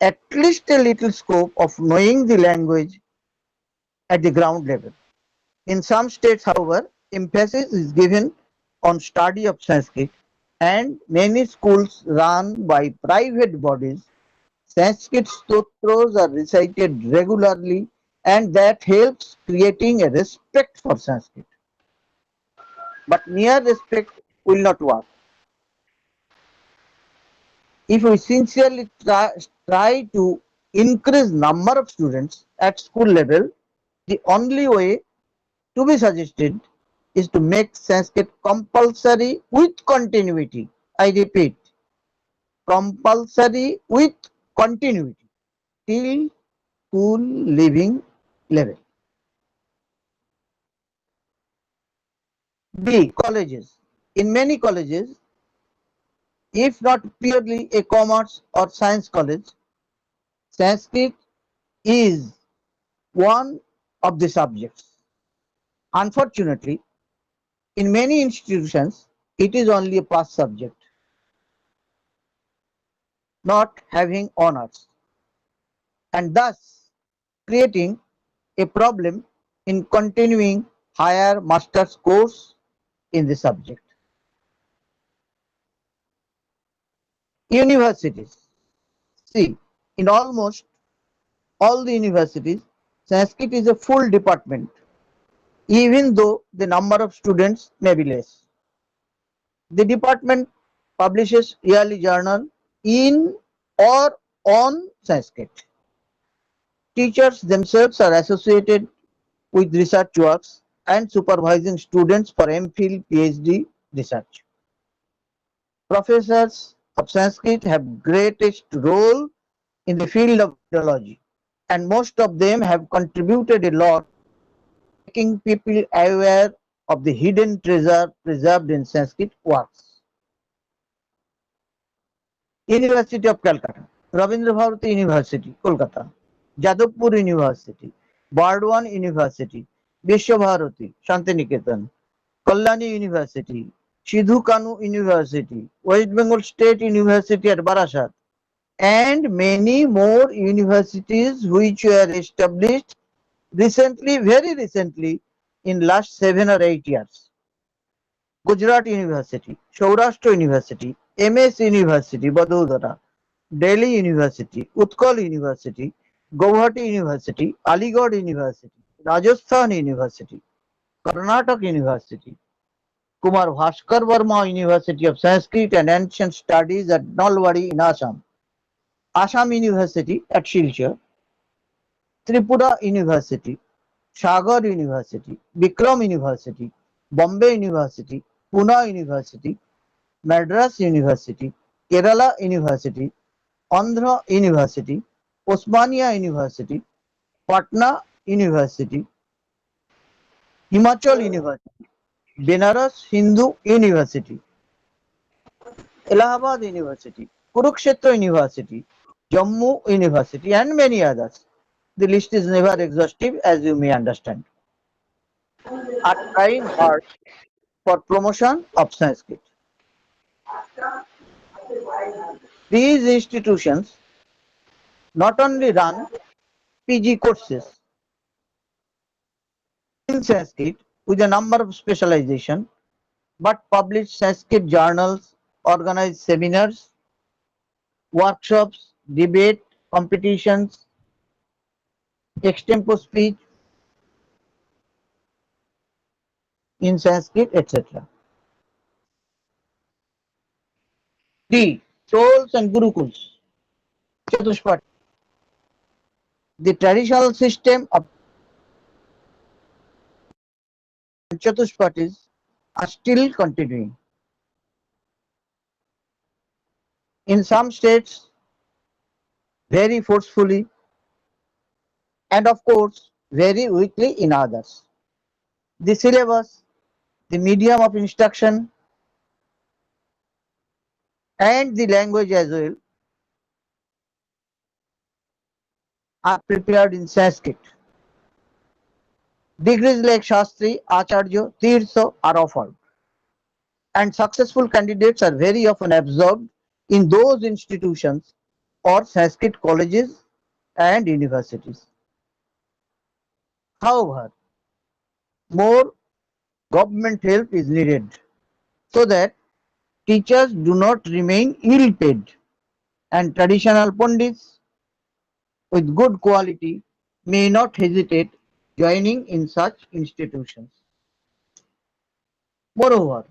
at least a little scope of knowing the language at the ground level. In some states, however, emphasis is given on study of Sanskrit, and many schools run by private bodies, Sanskrit stotras are recited regularly and that helps creating a respect for Sanskrit. But mere respect will not work. If we sincerely try to increase number of students at school level, the only way to be suggested is to make Sanskrit compulsory with continuity. I repeat, compulsory with continuity till school leaving level. B. Colleges. In many colleges, if not purely a commerce or science college, Sanskrit is one of the subjects. Unfortunately, in many institutions, it is only a pass subject, not having honors, and thus creating a problem in continuing higher master's course in the subject. Universities. See, in almost all the universities, Sanskrit is a full department, even though the number of students may be less. The department publishes yearly journal in or on Sanskrit. Teachers themselves are associated with research works and supervising students for MPhil, PhD research. Professors of Sanskrit have greatest role in the field of Indology, and most of them have contributed a lot, making people aware of the hidden treasure preserved in Sanskrit works. University of Calcutta, Rabindra Bharati University, Kolkata, Jadavpur University, Bardwan University, Vishwabharati, Shantiniketan, Kalyani University, Sidhu Kanu University, West Bengal State University at Barasat, and many more universities which were established recently, very recently, in last 7 or 8 years. Gujarat University, Saurashtra University, MS University, Vadodara, Delhi University, Utkal University, Guwahati University, Aligarh University, Rajasthan University, Karnataka University, Kumar Bhaskar Verma University of Sanskrit and Ancient Studies at Nalwari in Assam, Assam University at Silchar, Tripura University, Sagar University, Bikram University, Bombay University, Pune University, Madras University, Kerala University, Andhra University, Osmania University, Patna University, Himachal University, Benares Hindu University, Allahabad University, Kurukshetra University, Jammu University, and many others. The list is never exhaustive, as you may understand. Are trying hard for promotion of Sanskrit. These institutions not only run PG courses in Sanskrit with a number of specialization, but publish Sanskrit journals, organize seminars, workshops, debate, competitions, extempo speech in Sanskrit, etc. D. Souls and Gurukuls. Chatushpati. The traditional system of Chatushpatis are still continuing. In some states, very forcefully, and of course, very weakly in others. The syllabus, the medium of instruction, and the language as well are prepared in Sanskrit. Degrees like Shastri, Acharya, Tirtha are offered, and successful candidates are very often absorbed in those institutions or Sanskrit colleges and universities. However, more government help is needed so that teachers do not remain ill paid and traditional pundits with good quality may not hesitate joining in such institutions. Moreover,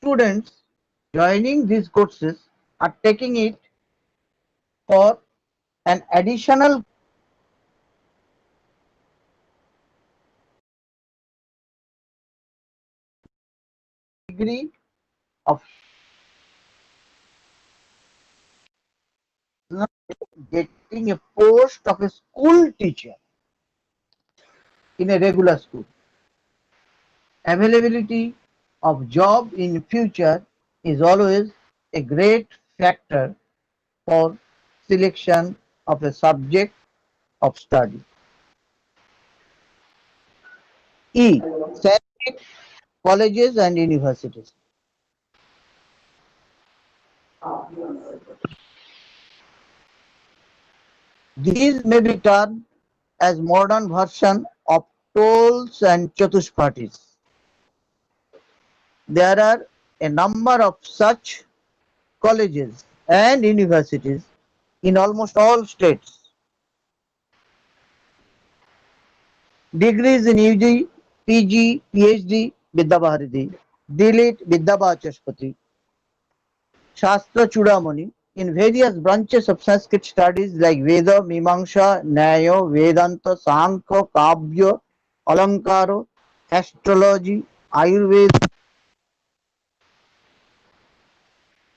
students joining these courses are taking it for an additional degree of getting a post of a school teacher in a regular school. Availability of job in future is always a great factor for selection of a subject of study. E. Sanskrit colleges and universities. These may be termed as modern version of tolls and chatushpatis. There are a number of such colleges and universities in almost all states. Degrees in UG, PG, PhD, Vidya Bharati, DLIT, Vidya Bachashpati, Shastra Chudamani, in various branches of Sanskrit studies like Veda, Mimamsa, Nyaya, Vedanta, Sankhya, Kavya, Alankara, astrology, Ayurveda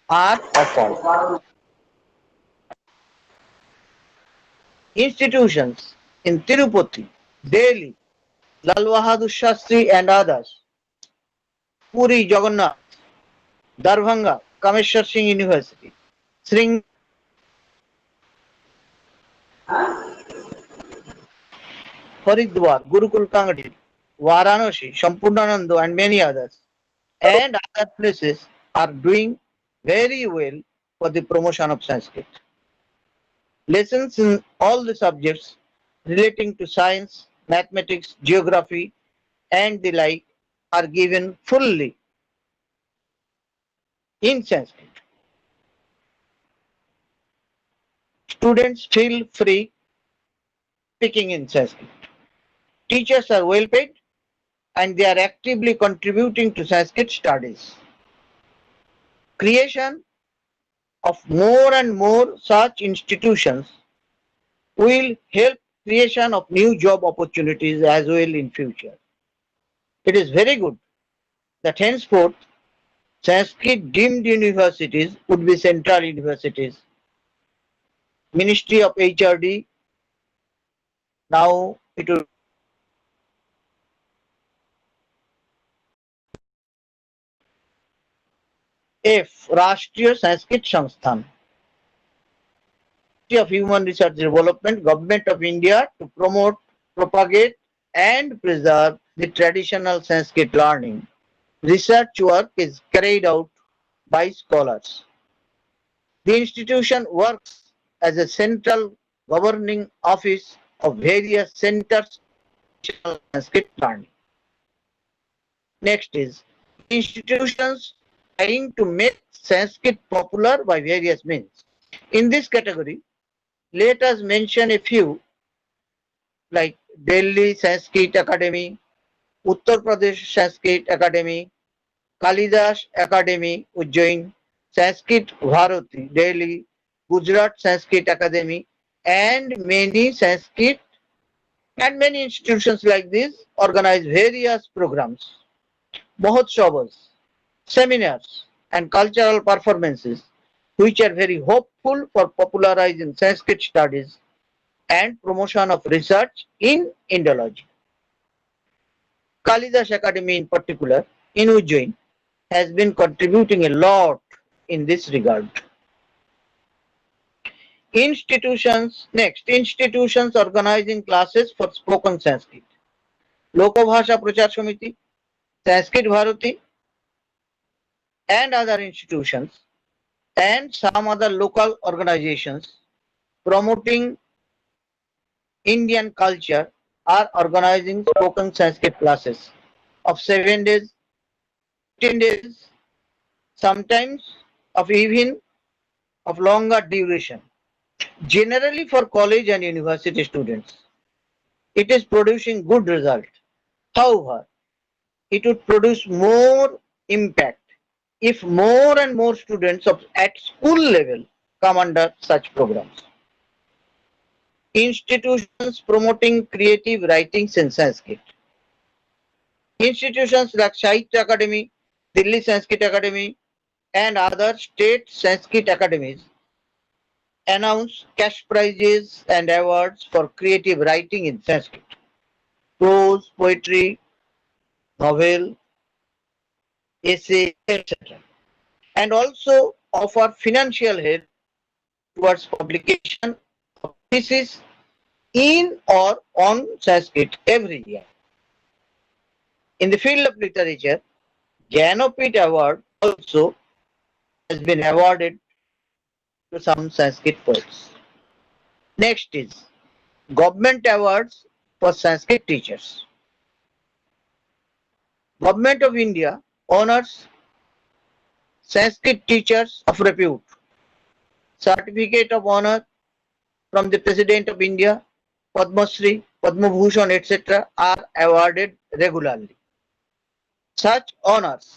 are offered. Institutions in Tirupati, Delhi, Lal Bahadur Shastri and others, Puri Jagannath, Darbhanga, Kameshwar Singh University, Sring Haridwar, Gurukul Kangadi, Varanasi, Sampurnananda and many others, and other places are doing very well for the promotion of Sanskrit. Lessons in all the subjects relating to science, mathematics, geography and the like are given fully in Sanskrit. Students feel free speaking in Sanskrit. Teachers are well paid and they are actively contributing to Sanskrit studies. Creation of more and more such institutions will help creation of new job opportunities as well in future. It is very good that henceforth Sanskrit deemed universities would be central universities. Ministry of HRD, now it will F. Rashtriya Sanskrit Sansthan, Ministry of Human Research Development, Government of India to promote, propagate and preserve the traditional Sanskrit learning. Research work is carried out by scholars. The institution works as a central governing office of various centers of Sanskrit learning. Next is institutions trying to make Sanskrit popular by various means. In this category, let us mention a few like Delhi Sanskrit Academy, Uttar Pradesh Sanskrit Academy, Kalidas Academy, Ujjain, Sanskrit Bharati, Delhi, Gujarat Sanskrit Academy, and many Sanskrit and many institutions like this organize various programs, Mahotsavas, seminars, and cultural performances, which are very hopeful for popularizing Sanskrit studies and promotion of research in Indology. Kalidas Academy in particular, in Ujjain, has been contributing a lot in this regard. Institutions organizing classes for spoken Sanskrit. Lokabhasha Prachar Samiti, Sanskrit Bharati, and other institutions, and some other local organizations promoting Indian culture are organizing spoken Sanskrit classes of 7 days, 10 days, sometimes of even of longer duration, generally for college and university students. it is producing good result. However, it would produce more impact if more and more students at school level come under such programs. Institutions promoting creative writings in Sanskrit. Institutions like Sahitya Academy, Delhi Sanskrit Academy, and other state Sanskrit academies announce cash prizes and awards for creative writing in Sanskrit. Prose, poetry, novel, essay, etc. And also offer financial help towards publication of thesis in or on Sanskrit every year. In the field of literature, Jnanpith Award also has been awarded to some Sanskrit poets. Next is Government Awards for Sanskrit teachers. Government of India honors Sanskrit teachers of repute. Certificate of honor from the President of India, Padma Shri, Padma Bhushan, etc. are awarded regularly. Such honors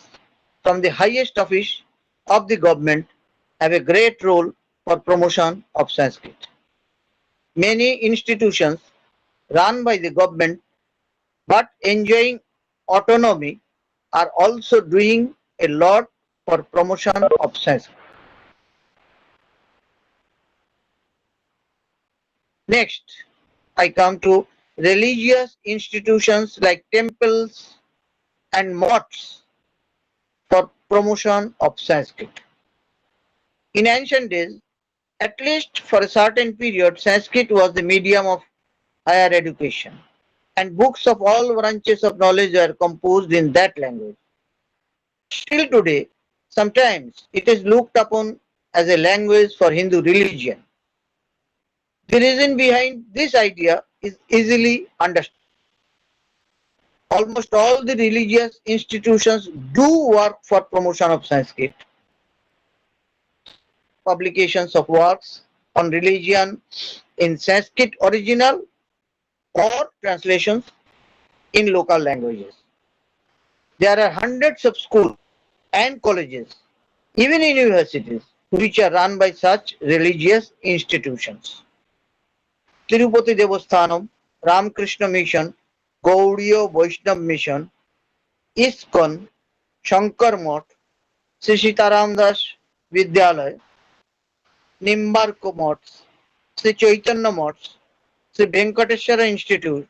from the highest office of the government have a great role for promotion of Sanskrit. Many institutions run by the government but enjoying autonomy are also doing a lot for promotion of Sanskrit. Next, I come to religious institutions like temples and mosques for promotion of Sanskrit. In ancient days, at least for a certain period, Sanskrit was the medium of higher education, and books of all branches of knowledge were composed in that language. Still today, sometimes it is looked upon as a language for Hindu religion. The reason behind this idea is easily understood. Almost all the religious institutions do work for promotion of Sanskrit. Publications of works on religion in Sanskrit original or translations in local languages. There are hundreds of schools and colleges, even in universities, which are run by such religious institutions. Tirupati Devasthanam, Ramakrishna Mission, Gaudiya Vaishnava Mission, ISKCON, Shankar Math, Sri Sitaram Das Vidyalaya, Nimbarko Maths, Sri Chaitanya Maths, Sri Venkateswara Institute,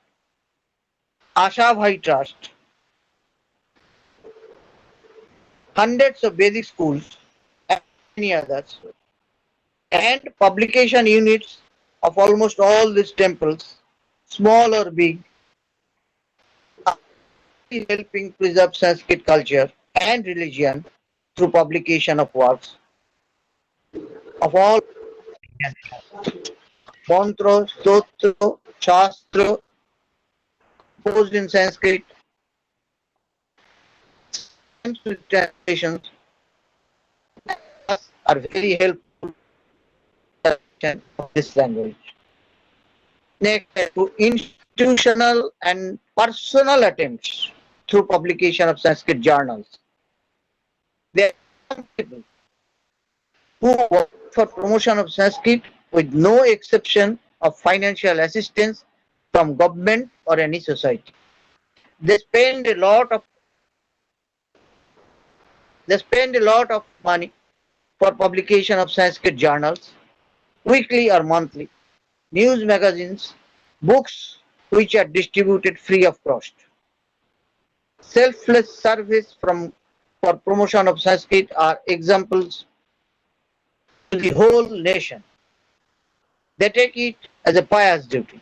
Asha Bhai Trust, hundreds of Vedic schools and many others, and publication units of almost all these temples, small or big, are helping preserve Sanskrit culture and religion through publication of works of all mantra, stotra, shastra, composed in Sanskrit, translations are very helpful of this language. Next, to institutional and personal attempts through publication of Sanskrit journals. There are some people who work for promotion of Sanskrit with no exception of financial assistance from government or any society. They spend a lot of money for publication of Sanskrit journals, weekly or monthly, news magazines, books which are distributed free of cost. Selfless service for promotion of Sanskrit are examples to the whole nation. They take it as a pious duty.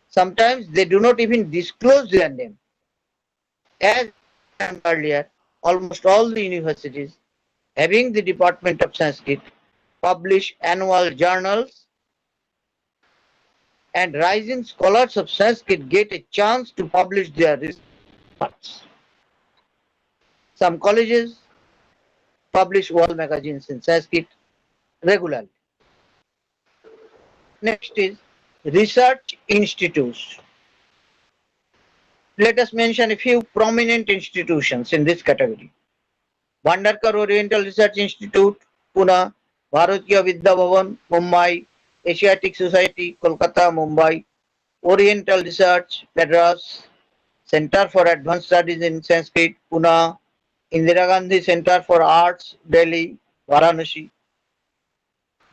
Sometimes they do not even disclose their name. As earlier, almost all the universities having the Department of Sanskrit publish annual journals, and rising scholars of Sanskrit get a chance to publish their research. Some colleges publish wall magazines in Sanskrit regularly. Next is research institutes. Let us mention a few prominent institutions in this category. Bhandarkar Oriental Research Institute, Pune; Bharatiya Vidya Bhavan, Mumbai; Asiatic Society, Kolkata, Mumbai; Oriental Research, Madras; Center for Advanced Studies in Sanskrit, Pune; Indira Gandhi Center for Arts, Delhi, Varanasi;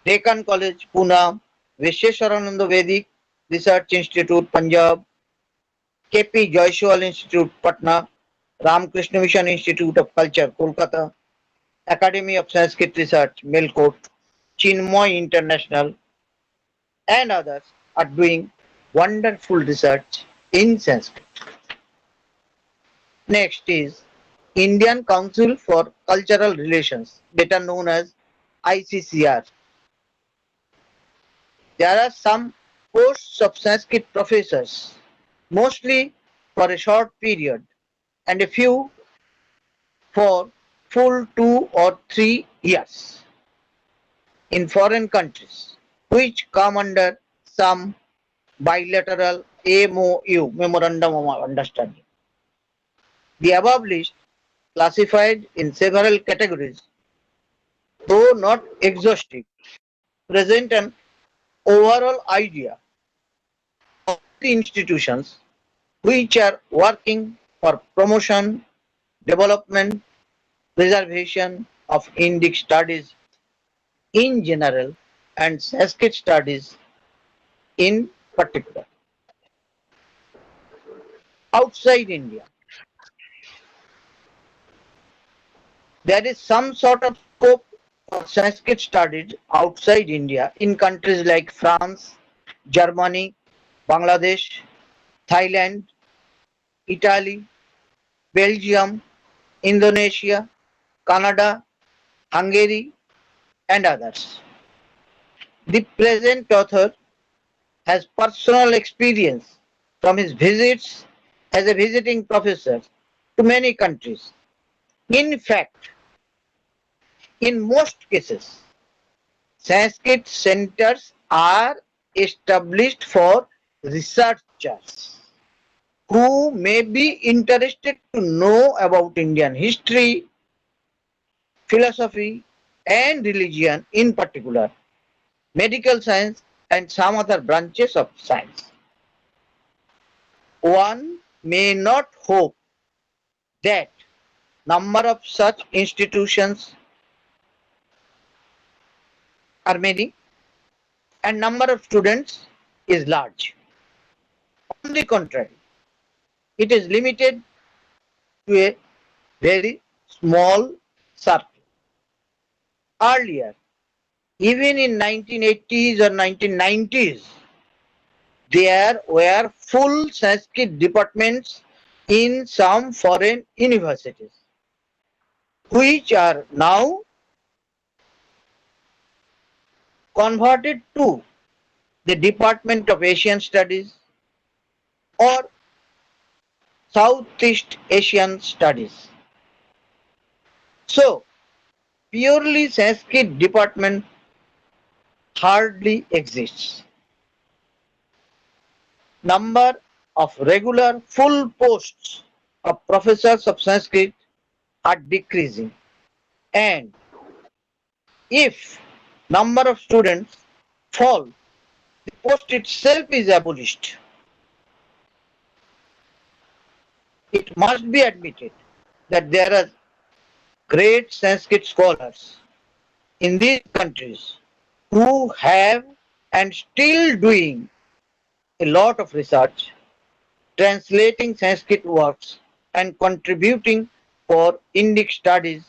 Deccan College, Pune; Vishweswarananda Vedic Research Institute, Punjab; KP Joyshwal Institute, Patna; Ramakrishna Mission Institute of Culture, Kolkata; Academy of Sanskrit Research, Melkote; Chinmoy International, and others are doing wonderful research in Sanskrit. Next is Indian Council for Cultural Relations, better known as ICCR. There are some posts of Sanskrit professors, mostly for a short period, and a few for full 2 or 3 years in foreign countries, which come under some bilateral MOU, Memorandum of Understanding. The above list, classified in several categories, though not exhaustive, present an overall idea of the institutions which are working for promotion, development, preservation of Indic studies in general and Sanskrit studies in particular. Outside India, there is some sort of scope for Sanskrit studies outside India in countries like France, Germany, Bangladesh, Thailand, Italy, Belgium, Indonesia, Canada, Hungary, and others. The present author has personal experience from his visits as a visiting professor to many countries. In fact, in most cases, Sanskrit centers are established for researchers who may be interested to know about Indian history, philosophy, and religion in particular, medical science, and some other branches of science. One may not hope that number of such institutions are many and number of students is large. On the contrary, it is limited to a very small circle. Earlier, even in 1980s or 1990s, there were full Sanskrit departments in some foreign universities, which are now converted to the Department of Asian Studies or Southeast Asian Studies. So, purely Sanskrit department hardly exists. Number of regular full posts of professors of Sanskrit are decreasing, and if number of students fall, the post itself is abolished. It must be admitted that there are great Sanskrit scholars in these countries who have and still doing a lot of research, translating Sanskrit works and contributing for Indic studies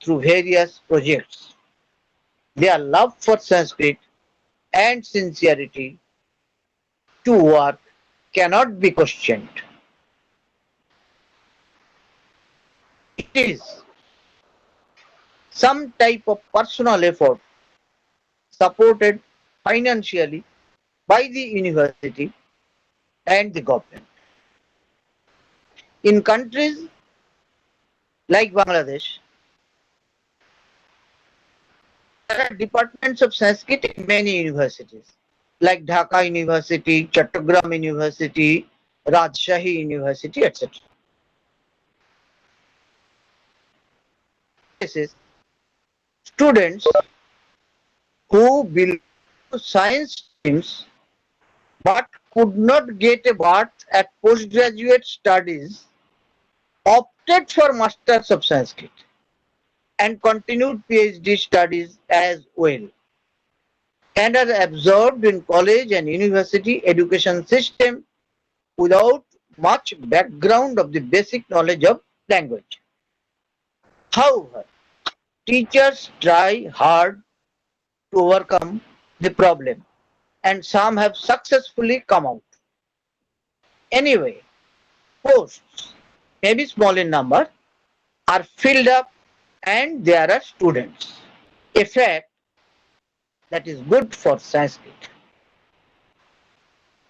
through various projects. Their love for Sanskrit and sincerity to work cannot be questioned. It is some type of personal effort supported financially by the university and the government. In countries like Bangladesh, there are departments of Sanskrit in many universities, like Dhaka University, Chattogram University, Rajshahi University, etc. This is students who belong to science streams but could not get a berth at postgraduate studies opted for Masters of Sanskrit and continued PhD studies as well, and are absorbed in college and university education system without much background of the basic knowledge of language. However, teachers try hard to overcome the problem, and some have successfully come out. Anyway, posts, maybe small in number, are filled up and there are students. A fact that is good for Sanskrit.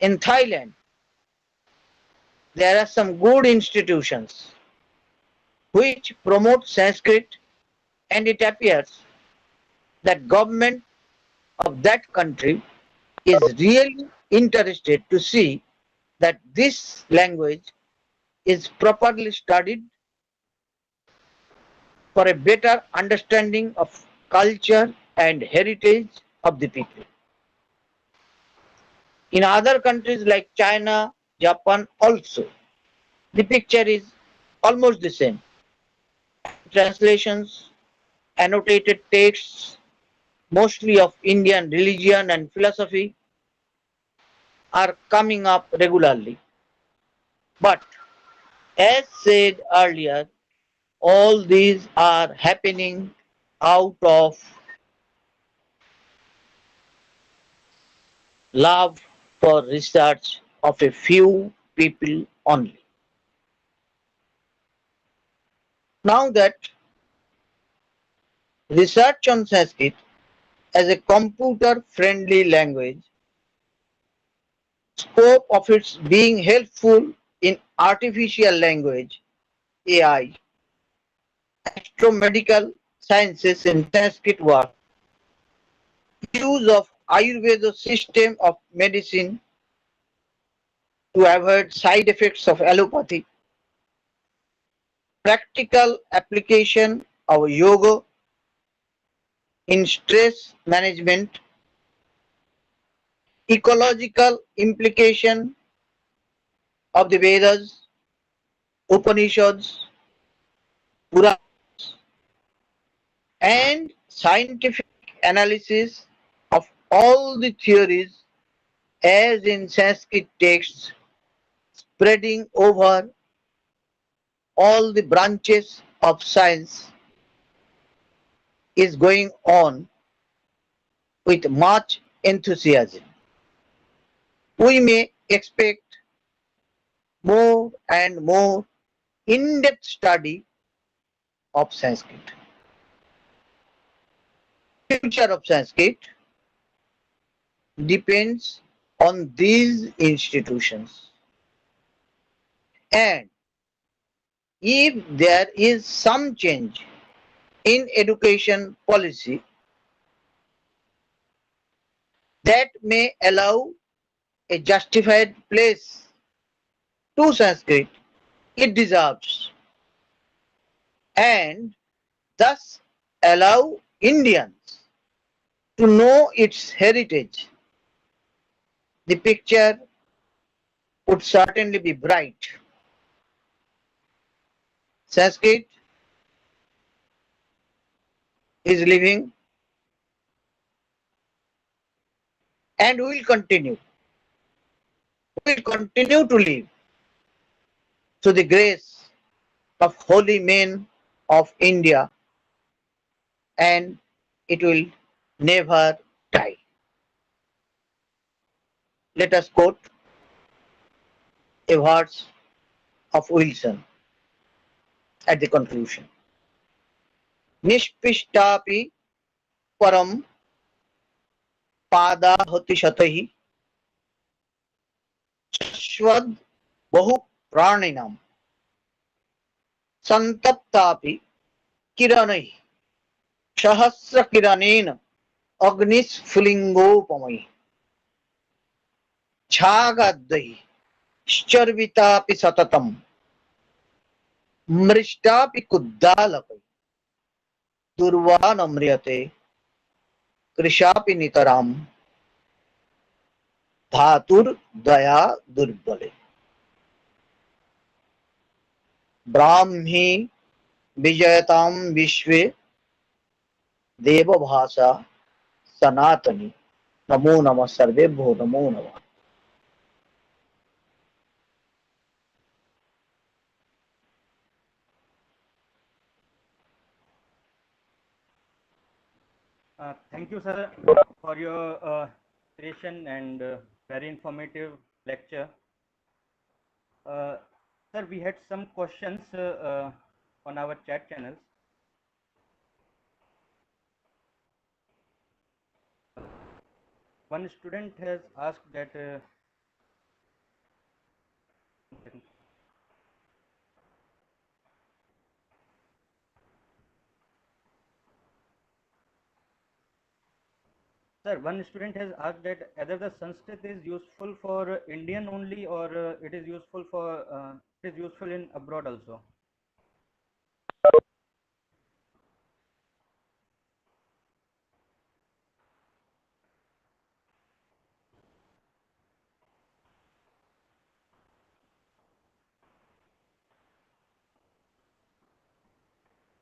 In Thailand, there are some good institutions which promote Sanskrit, and it appears that government of that country is really interested to see that this language is properly studied for a better understanding of culture and heritage of the people. In other countries like China, Japan also, the picture is almost the same. Translations, annotated texts, mostly of Indian religion and philosophy, are coming up regularly. But as said earlier, all these are happening out of love for research of a few people only. Now that research on Sanskrit as a computer-friendly language, scope of its being helpful in artificial language, AI, astromedical sciences in Sanskrit work, use of Ayurveda system of medicine to avoid side effects of allopathy, practical application of yoga in stress management, ecological implication of the Vedas, Upanishads, Puranas, and scientific analysis of all the theories as in Sanskrit texts, spreading over all the branches of science, is going on with much enthusiasm. We may expect more and more in-depth study of Sanskrit. Future of Sanskrit depends on these institutions. And if there is some change in education policy that may allow a justified place to Sanskrit, it deserves, and thus allow Indians to know its heritage, the picture would certainly be bright. Sanskrit is living and will continue. Will continue to live through the grace of holy men of India, and it will never die. Let us quote a verse of Wilson at the conclusion. Nishpishtapi param padahati shatahi shashwad bahu praninam santaptapi kiranahi sahasra kiranena agnis fulingopamai chhagaddahi श्चर्वितापि सततम मृष्टापि कुद्दालकै दुर्वा न म्रियते कृशापि नितराम धातुर्दया दुर्बले ब्राह्मी विजयताम विश्वे देवभाषा सनातनी नमो नमः सर्वेभ्यो नमो नमः। Thank you, sir, for your presentation and very informative lecture. Sir, we had some questions on our chat channels. One student has asked that sir, one student has asked that whether the Sanskrit is useful for Indian only, or it is useful for it is useful in abroad also.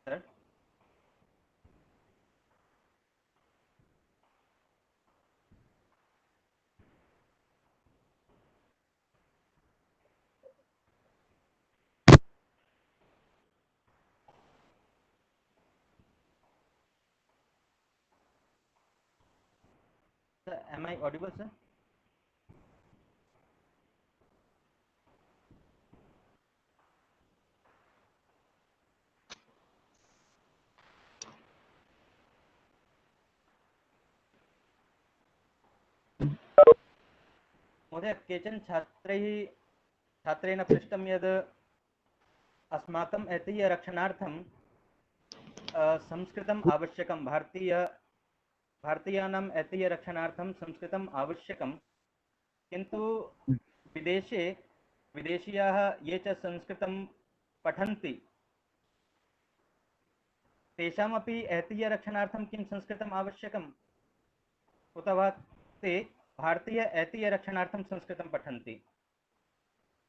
Sir? Sir, am I audible, sir? महोदय, केचन छात्रेण पृष्टं यद् अस्माकम् ऐतिह्यरक्षणार्थं संस्कृतम् आवश्यकं, भारतीयानाम् ऐतिह्यरक्षणार्थं संस्कृतम् आवश्यकं, किन्तु विदेशीयाः ये च संस्कृतं पठन्ति तेषामपि ऐतिह्यरक्षणार्थं किं संस्कृतम् आवश्यकम्, उत वा ते भारतीय ऐतिह्यरक्षणार्थं संस्कृतं पठन्ति?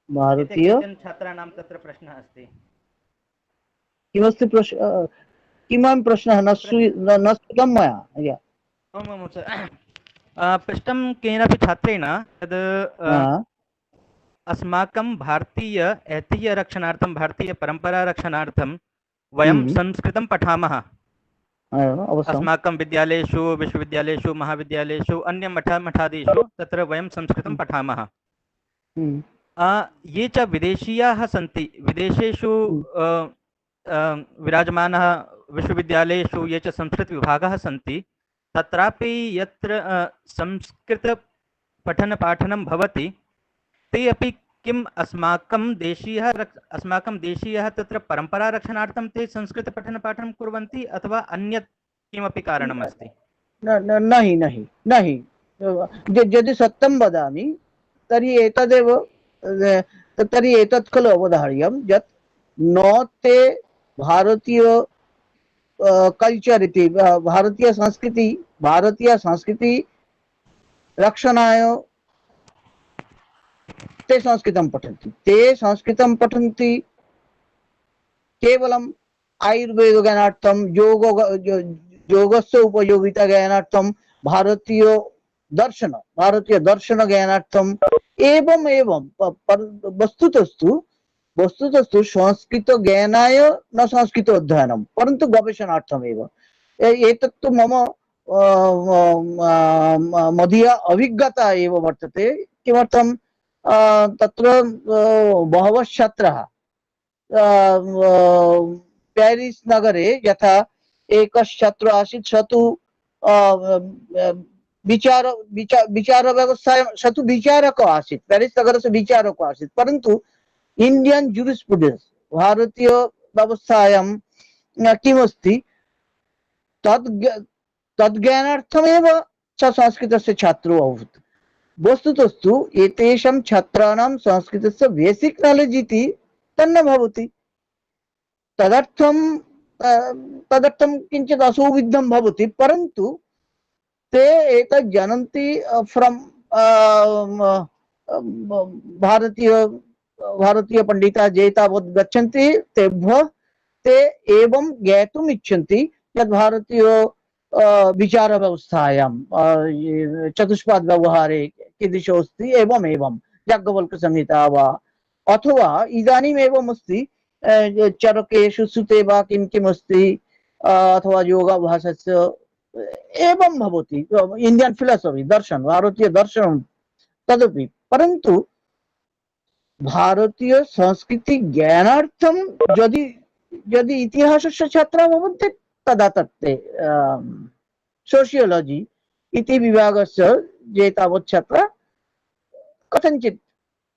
भारतीय केचन छात्राणां तत्र प्रश्नः अस्ति। किमस्ति प्रश्न, किमहं प्रश्नः न श्रुतं मया। आमां सर, पृष्टं केनापि छात्रेण यद् अस्माकं भारतीय ऐतिह्यरक्षणार्थं, भारतीयपरम्परारक्षणार्थं वयं संस्कृतं पठामः। अस्माकं विद्यालयेषु, विश्वविद्यालयेषु, महाविद्यालयेषु, अन्यमठादिषु तत्र वयं संस्कृतं पठामः। ये च विदेशीयाः सन्ति, विदेशेषु विराजमानः विश्वविद्यालयेषु ये च संस्कृतविभागाः सन्ति, तत्रापि यत्र संस्कृतपठनपाठनं भवति, ते अपि किम् अस्माकं देशीयः तत्र परम्परारक्षणार्थं ते संस्कृतपठनपाठनं कुर्वन्ति, अथवा अन्यत् किमपि कारणम् अस्ति? नहि। यदि सत्यं वदामि तर्हि एतत् खलु अवधार्यं यत् न ते भारतीय कल्चर् इति, भारतीय संस्कृति रक्षणाय ते संस्कृतं पठन्ति। ते संस्कृतं पठन्ति केवलम् आयुर्वेदज्ञानार्थं, योगस्य उपयोगिता ज्ञानार्थं, भारतीय दर्शन ज्ञानार्थम एवं वस्तुतस्तु संस्कृत ज्ञानाय न संस्कृत अध्ययनं, परन्तु गवेषणार्थमेव। एतत्तु मम मदीया अभिज्ञता एव वर्तते। किमर्थं तत्र बहवः छात्राः पेरिस् नगरे यथा एकः छात्रः आसीत्, स तु विचार व्यवस्था सतु विचारक आसीत्, पेरिस् नगरस्य विचारक आसीत्, परन्तु इंडियन जूरिस्प्रुडेंस, भारतीय व्यवस्थायां किमस्ति तद् ज्ञानार्थमेव स संस्कृतस्य छात्रो अभूत्। वस्तुतस्तु एतेषां छात्राणां संस्कृतस्य बेसिक् नालेज् इति तन्न भवति। तदर्थं तदर्थं किञ्चित् असौविध्यं भवति, परन्तु ते एतत् जानन्ति फ्रम् भारतीय पंडिताः ये तावत् गच्छन्ति तेभ्यः ते एवं ज्ञातुम् इच्छन्ति यत् भारतीय विचारव्यवस्थायां चतुष्पाद व्यवहारे कीदृशो अस्ति एवम् एवं याज्ञवल्क्यसंहिता वा अथवा इदानीम् एवम् अस्ति चरकेषु सुते वा किं किम् अस्ति अथवा योगाभ्यासस्य एवं भवति इंडियन फिलॉसफी दर्शन भारतीय दर्शन तदपि, परंतु भारतीय संस्कृति ज्ञानार्थं यदि यदि इतिहासस्य छात्राः भवन्ति तदा तत्ते सोशियोलॉजी इति विभागस्य ये तावत् छात्राः कथञ्चित्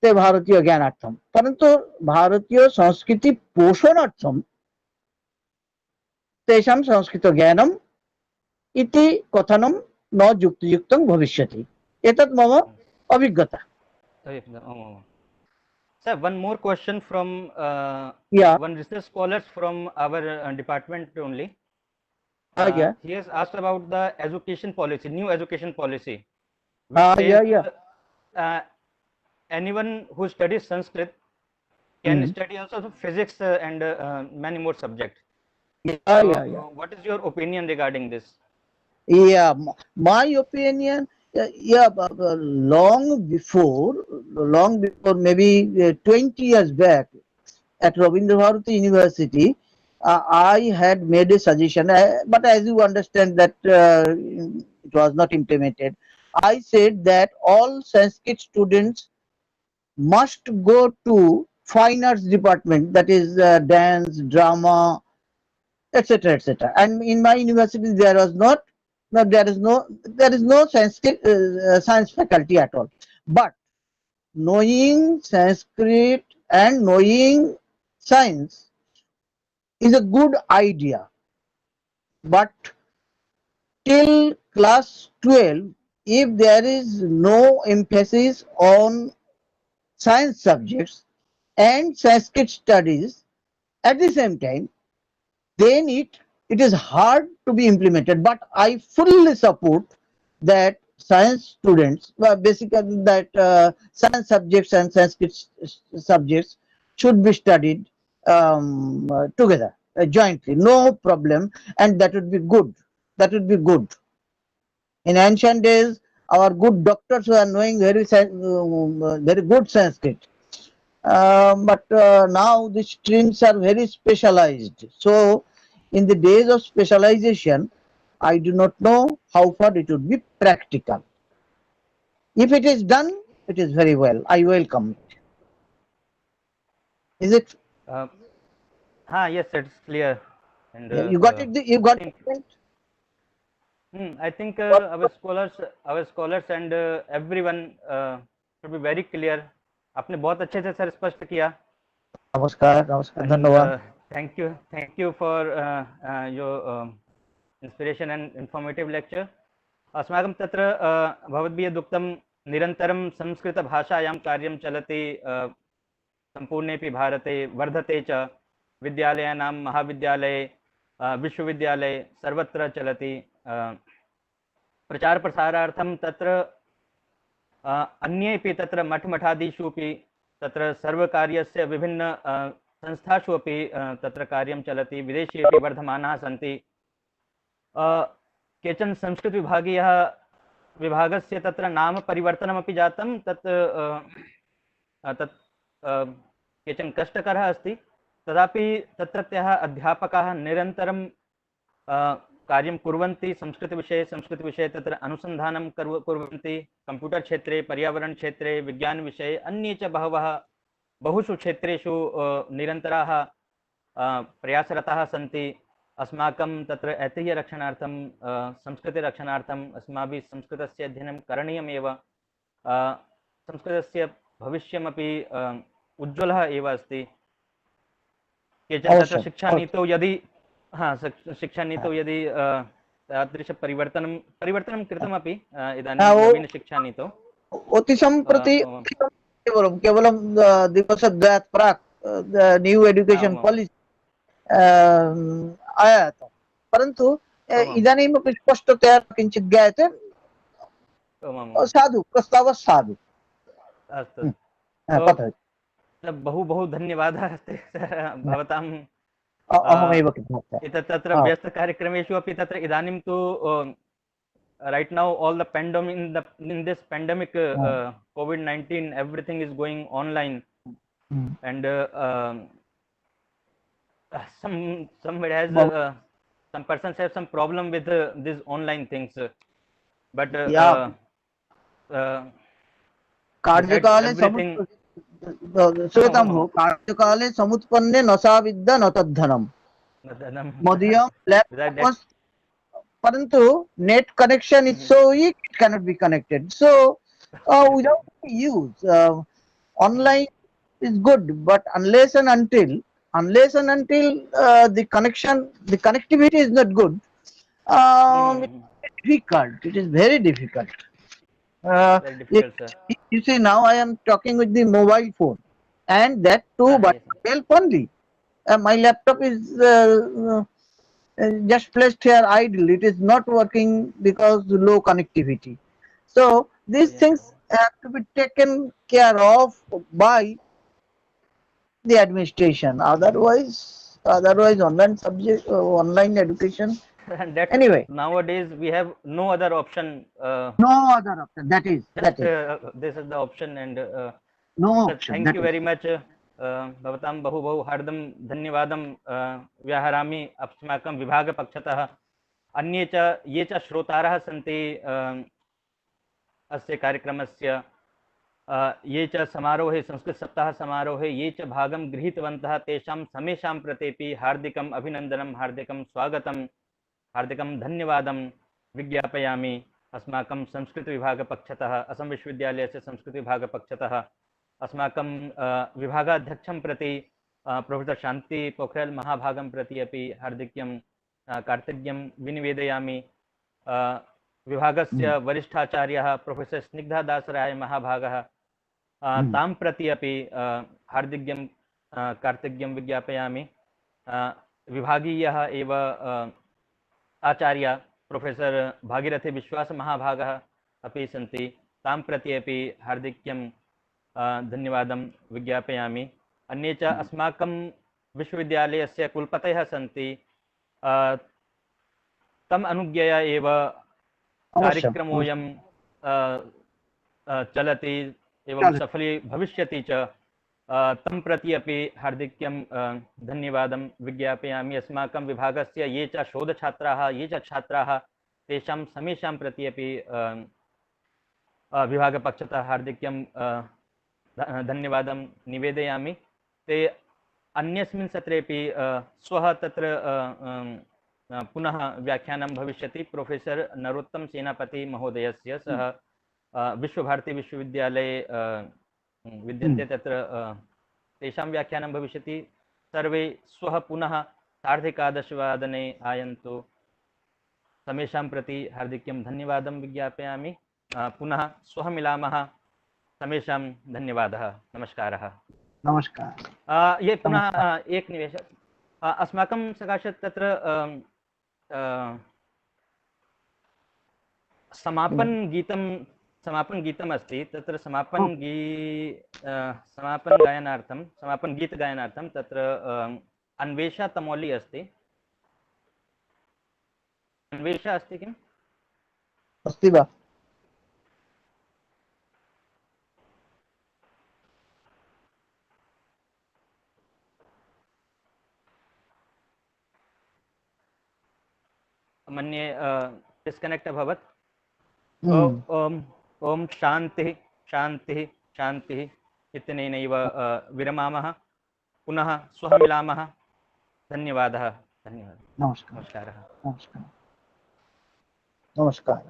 ते भारतीय ज्ञानार्थं, परन्तु भारतीय संस्कृति पोषणार्थं तेषां संस्कृत ज्ञानम् इति कथनं न युक्तियुक्तं भविष्यति। एतत् मम अभिज्ञता। Sir, one more question from Yeah. one research scholars from our department only. Yeah. He has asked about the education policy, new education policy. Anyone who studies Sanskrit can study also physics and many more subjects. What is your opinion regarding this? Yeah, my opinion, long before maybe 20 years back at Rabindra Bharati University, I had made a suggestion, but as you understand that it was not implemented. I said that all Sanskrit students must go to fine arts department, that is dance, drama, etc., etc. And in my university there is no Sanskrit science faculty at all. But knowing Sanskrit and knowing science is a good idea. But till class 12, if there is no emphasis on science subjects and Sanskrit studies at the same time, then it is hard to be implemented. But I fully support that science students, basically that science subjects and Sanskrit subjects should be studied together, jointly, no problem, and that would be good. That would be good. In ancient days, our good doctors were knowing very good Sanskrit. But now the streams are very specialized. So in the days of specialization, I do not know how far it would be practical. If it is done, it is very well. I welcome it. Is it? Yes, it's clear. And you got it? You got it? I think our scholars and everyone should be very clear. आपने बहुत अच्छे से sir स्पष्ट किया। नमस्कार नमस्कार धन्यवाद। Thank you for your inspiration and informative lecture. अस्माकं तत्र भवद्भिः उक्तं निरन्तरं संस्कृतभाषायां कार्यं चलति सम्पूर्णेऽपि भारते वर्धते च विद्यालयानां महाविद्यालये विश्वविद्यालये सर्वत्र चलति प्रचार प्रसारार्थं तत्र अन्येऽपि तत्र मठमठादीषु अपि तत्र सर्वकार्यस्य विभिन्न संस्थासु अपि तत्र कार्यं चलति विदेशे अपि वर्धमानाः सन्ति केचन संस्कृत विभागस्य तत्र नाम परिवर्तनमपि जातं तत् केचन कष्टकरः अस्ति तदापि तत्रत्यः अध्यापकाः निरन्तरं कार्यं कुर्वन्ति संस्कृतविषये तत्र अनुसन्धानं कुर्वन्ति कंप्यूटर क्षेत्रे पर्यावरण क्षेत्रे विज्ञान विषये अन्ये च बहुषु क्षेत्रेषु निरन्तराः प्रयासरताः सन्ति अस्माकं तत्र ऐतिह्यरक्षणार्थं संस्कृतिरक्षणार्थम् अस्माभिः संस्कृतस्य अध्ययनं करणीयमेव संस्कृतस्य भविष्यमपि उज्ज्वलः एव अस्ति केचन तत्र शिक्षानीतौ यदि शिक्षानीतौ यदि तादृश परिवर्तनं कृतमपि इदानीं नवीनशिक्षानीतौ अति सम्प्रति केवलं केवलं दिवसद्वयात् प्राक् न्यू एजुकेशन आमाम्। पॉलिसी आयात, परन्तु आमाम्। इदानीमपि स्पष्टतया किञ्चित् ज्ञायते। आमाम्। साधु, प्रस्तावः साधु। अस्तु। कथयतु। बहु बहु धन्यवादः भवतां अहमेव कृतवान्। तत्र व्यस्तकार्यक्रमेषु अपि तत्र इदानीं तु right now all the pandemic in this pandemic COVID-19 everything is going online and somebody has some persons have some problem with these online things but कार्यकाले everything श्रूयतां भो, कार्यकाले समुत्पन्ने न सा विद्या न तद्धनम् मदीयं लैपटॉप, परंतु net connection is so weak it cannot be connected. So without use, online is good, but unless and until the connectivity is not good, it's difficult. It is very difficult. very difficult, sir. You see, now I am talking with the mobile phone, and that too by help only. My laptop is just placed here idle. It is not working because low connectivity. So these things have to be taken care of by the administration. Otherwise online education. And that Anyway, nowadays we have no other option. No other option. That is. This is the option, and No sir, option. thank you very much. भवतां बहु बहु हार्दं धन्यवादं व्याहरामि अस्माकं विभागपक्षतः। अन्ये च ये च श्रोतारः सन्ति अस्य कार्यक्रमस्य, ये च समारोहे संस्कृतसप्ताह समारोहे ये च भागं गृहीतवन्तः तेषां समेषां प्रत्यपि हार्दिकम् अभिनन्दनं, हार्दिकं स्वागतं, हार्दिकं धन्यवादं विज्ञापयामि। अस्माकं संस्कृतविभागपक्षतः, असम विश्वविद्यालयस्य संस्कृतविभागपक्षतः अस्माकं विभागाध्यक्षं प्रति प्रोफेसर शांति पोखरियाल महाभागं प्रति अपि हार्दिक्यं कार्तज्ञं विनिवेदयामि। विभागस्य वरिष्ठाचार्यः प्रोफेसर स्निग्धा दासराय महाभागः, तां प्रति अपि हार्दिक्यं कार्तज्ञं विज्ञापयामि। विभागीयः एव आचार्य प्रोफेसर भागीरथी विश्वास महाभागः अपि सन्ति, तां प्रति अपि हार्दिक्यं धन्यवादं विज्ञापयामि। अन्ये च अस्माकं विश्वविद्यालयस्य कुलपतयः सन्ति, तम् अनुज्ञया एव कार्यक्रमोऽयं चलति एवं सफली भविष्यति च, तं प्रति अपि हार्दिक्यं धन्यवादं विज्ञापयामि। अस्माकं विभागस्य ये च शोधछात्राः, ये च छात्राः, तेषां समेषां प्रति अपि विभागपक्षतः हार्दिक्यं धन्यवादं निवेदयामि। ते अन्यस्मिन् सत्रेपि श्वः तत्र पुनः व्याख्यानं भविष्यति प्रोफेसर नरोत्तम सेनापति महोदयस्य। सः विश्वभारती विश्वविद्यालये विद्यन्ते, तत्र तेषां व्याख्यानं भविष्यति। सर्वे श्वः पुनः 11:30 आयन्तु। समेषां प्रति हार्दिक्यं धन्यवादं विज्ञापयामि। पुनः श्वः मिलामः। समेषां धन्यवादः। नमस्कारः। नमस्कार। ये पुनः एक निवेश, अस्माकं सकाशात् तत्र समापन गीतम् अस्ति। तत्र समापन गीत गायनार्थं तत्र अन्वेषा तमोली अस्ति। अन्वेषा अस्ति किम्? अस्ति वा? मन्ये डिस्कनेक्ट अभवत्। ओम शांति शांति शांति इत्यनेनैव विरमामः। पुनः श्वः मिलामः। धन्यवादः। नमस्कारः। नमस्कार।